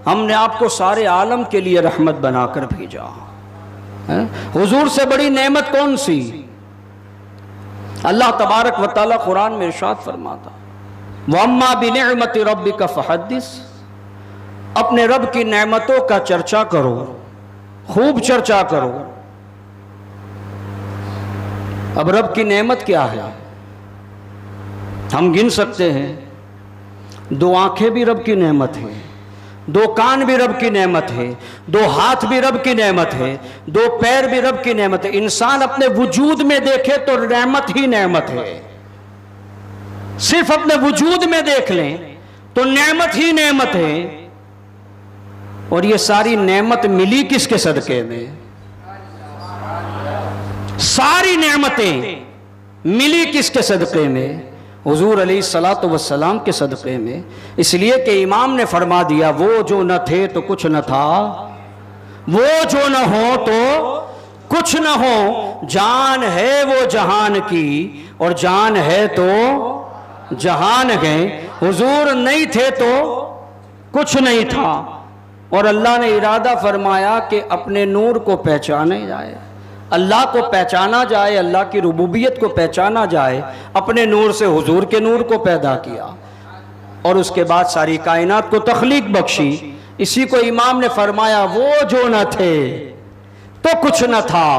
हमने आपको सारे आलम के लिए रहमत बनाकर भेजा। हुजूर से बड़ी नेमत कौन सी? अल्लाह तबारक व तआला कुरान में इरशाद फरमाता, वम्मा बिनिअमति रब्बिका फहद्दिस, अपने रब की नेमतों का चर्चा करो, खूब चर्चा करो। अब रब की नेमत क्या है हम गिन सकते हैं। दो आंखें भी रब की नेमत है, दो कान भी रब की नेमत है, दो हाथ भी रब की नेमत है, दो पैर भी रब की नेमत है। इंसान अपने वजूद में देखे तो नेमत ही नेमत है, सिर्फ अपने वजूद में देख लें तो नेमत ही नेमत है। और ये सारी नेमत मिली किसके सदके में? सारी नेमतें मिली किसके सदके में? हुजूर अलैहिस्सलातु वस्सलाम के सदक़े में। इसलिए कि इमाम ने फरमा दिया, वो जो न थे तो कुछ न था, वो जो न हो तो कुछ न हो, जान है वो जहान की और जान है तो जहान है। हुजूर नहीं थे तो कुछ नहीं था, और अल्लाह ने इरादा फरमाया कि अपने नूर को पहचाने जाए, अल्लाह को पहचाना जाए, अल्लाह की रुबूबियत को पहचाना जाए। अपने नूर से हुजूर के नूर को पैदा किया और उसके बाद सारी कायनात को तख्लीक बख्शी। इसी को इमाम ने फरमाया, वो जो न थे तो कुछ न था,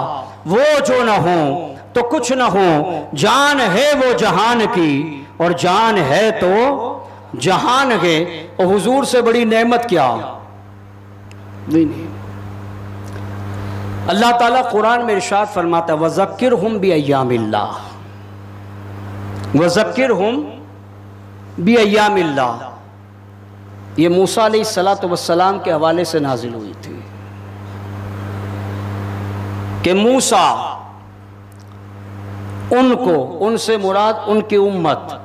वो जो न हो तो कुछ न हो, जान है वो जहान की और जान है तो जहान है। और हुजूर से बड़ी नेमत क्या नहीं। अल्लाह ताला कुरान में इरशाद फरमाता है, वज़क्किरहुम बिअय्यामिल्लाह, वज़क्किरहुम बिअय्यामिल्लाह। ये मूसा अलैहिस्सलातु वस्सलाम के हवाले से नाजिल हुई थी कि मूसा उनको, उनसे मुराद उनकी उम्मत,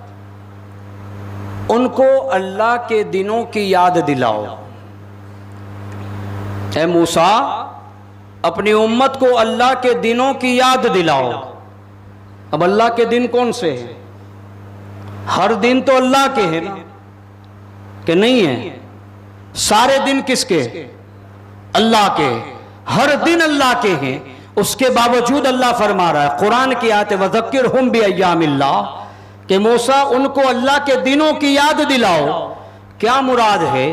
उनको अल्लाह के दिनों की याद दिलाओ। ऐ मूसा, अपनी उम्मत को अल्लाह के दिनों की याद दिलाओ। अब अल्लाह के दिन कौन से हैं? हर दिन तो अल्लाह के हैं ना, कि नहीं है? सारे दिन किसके? अल्लाह के। हर दिन अल्लाह के हैं, उसके बावजूद अल्लाह फरमा रहा है कुरान की आयत, वज़क्किरहुम बिअय्यामिल्लाह, कि मूसा उनको अल्लाह के दिनों की याद दिलाओ। क्या मुराद है?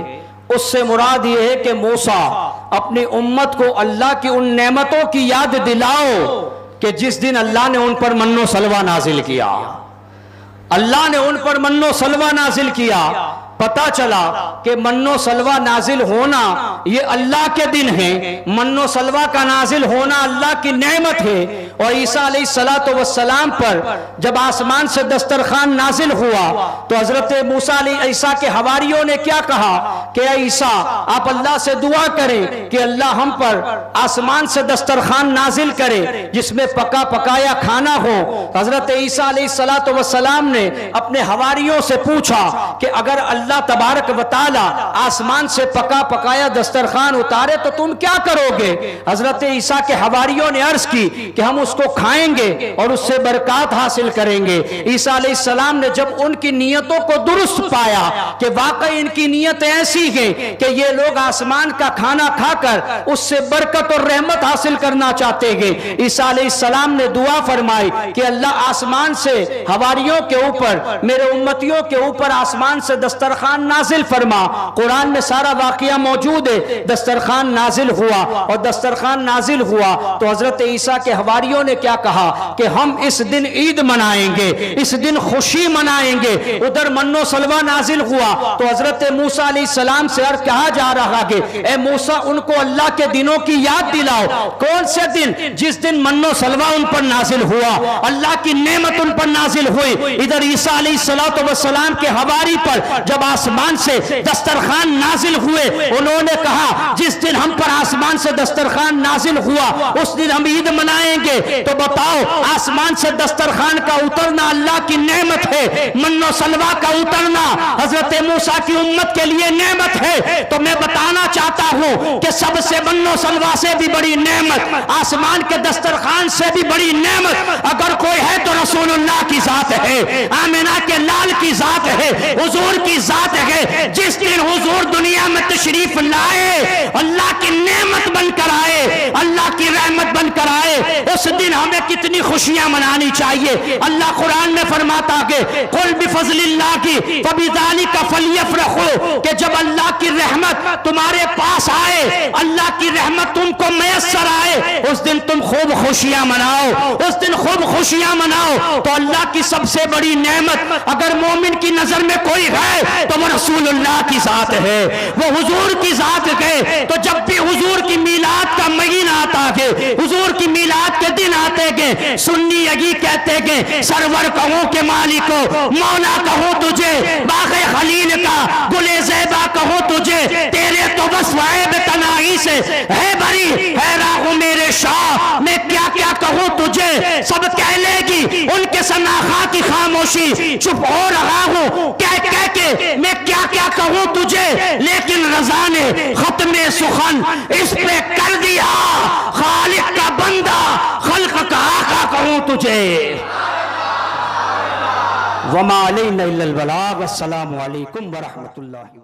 उससे मुराद यह है कि मूसा अपनी उम्मत को अल्लाह की उन नेमतों की याद दिलाओ कि जिस दिन अल्लाह ने उन पर मन्नो सलवा नाजिल किया। अल्लाह ने उन पर मन्नो सलवा नाजिल किया। पता चला कि मन्नो सलवा नाजिल होना ये अल्लाह के दिन है, मन्नो सलवा का नाजिल होना अल्लाह की नेमत है। और ईसा अलैहिस्सलातु वस्सलाम पर जब आसमान से दस्तरखान नाजिल हुआ तो हजरत मूसा ईसा के हवारियों ने क्या कहा कि ईसा, आप अल्लाह से दुआ करें कि अल्लाह हम पर आसमान से दस्तरखान नाजिल करे जिसमें पका पकाया खाना हो। हजरत ईसा अलैहिस्सलातु वस्सलाम ने अपने हवारियों से पूछा कि अगर अल्लाह तबारक व तआला आसमान से पका पकाया दस्तरखान उतारे तो तुम क्या करोगे? हजरत ईसा के हवारियों ने अर्ज की कि हम उसको खाएंगे और उससे बरकत हासिल करेंगे। ईसा अलैहिस्सलाम ने जब उनकी नियतों को दुरुस्त पाया कि वाकई इनकी नियत ऐसी है कि ये लोग आसमान का खाना खाकर उससे बरकत और रहमत हासिल करना चाहते हैं, ईसा अलैहिस्सलाम ने दुआ फरमाई कि अल्लाह आसमान से हवारियों के ऊपर, मेरे उम्मतियों के ऊपर आसमान से दस्तरखान नाजिल फरमा। कुरान में सारा वाकया मौजूद है। दस्तरखान नाजिल हुआ और दस्तरखान नाजिल हुआ तो हजरत ईसा के हवारियों ने क्या कहा कि हम इस दिन ईद मनाएंगे, इस दिन खुशी मनाएंगे। उधर मन्नो सलवा नाजिल हुआ तो हजरत मूसा अलैहिस्सलाम से अर्ज कहा जा रहा कि ए मूसा, उनको अल्लाह के दिनों की याद दिलाओ। कौन से दिन? जिस दिन मन्नो सलवा उन पर नाजिल हुआ, अल्लाह की नेमत उन पर नाजिल हुई। इधर ईसा अलैहिस्सलातु वस्सलाम के हवारी पर जब आसमान से दस्तरखान नाजिल हुए, उन्होंने कहा जिस दिन हम पर आसमान से दस्तरखान नाजिल हुआ उस दिन हम ईद मनाएंगे। तो बताओ, आसमान से दस्तरखान का उतरना अल्लाह की नेमत है, मन्नो सलवा का उतरना हजरत मूसा की उम्मत के लिए नेमत है। तो मैं बताना चाहता हूं कि सबसे मन्नो सलवा से भी बड़ी नेमत, आसमान के दस्तरखान से भी बड़ी नेमत अगर कोई है तो रसूलुल्लाह की जात है, आमिना के लाल की जात है, हुजूर की जात है। जिस दिन हुजूर दुनिया में तशरीफ लाए, अल्लाह की नेमत बनकर आए, अल्लाह की रहमत बनकर आए, उस दिन हमें कितनी खुशियां मनानी चाहिए। अल्लाह कुरान में फरमाता है कुल बिफज़लिल्लाह की फबिज़ालिका फलयफ़रहू, कि जब अल्लाह की रहमत तुम्हारे पास आए, अल्लाह की रहमत तुमको मयस्सर आए, उस दिन तुम खूब खुशियां मनाओ, उस दिन खूब खुशियां मनाओ। तो अल्लाह की सबसे बड़ी नेमत अगर मोमिन की नजर में कोई है तो वो रसूलुल्लाह की जात है, वो हुजूर की जात है। तो जब भी हुजूर की मीलाद का महीना आता है, हुजूर की मीलाद के दिन आते हैं, सुन्नी यही कहते हैं सरवर कहूं के मालिको, मौला कहूं तुझे, बाग़े खलील का गुले ज़ेबा कहूं तुझे, तेरे तो बस वाइब तनाई से है बरी, है राहु मेरे शाह, मैं क्या क्या कहूं तुझे। सब कह लेगी उनके सनाखा की खामोशी, चुप हो रहा हूं कह कह के मैं क्या क्या कहूं तुझे। लेकिन रज़ा ने खत्मे सुखन इस पे कर दिया, खालिक का बंदा तुझे। वमा अलैना इल्लल बलाग। अस्सलामु अलैकुम व रहमतुल्लाहि।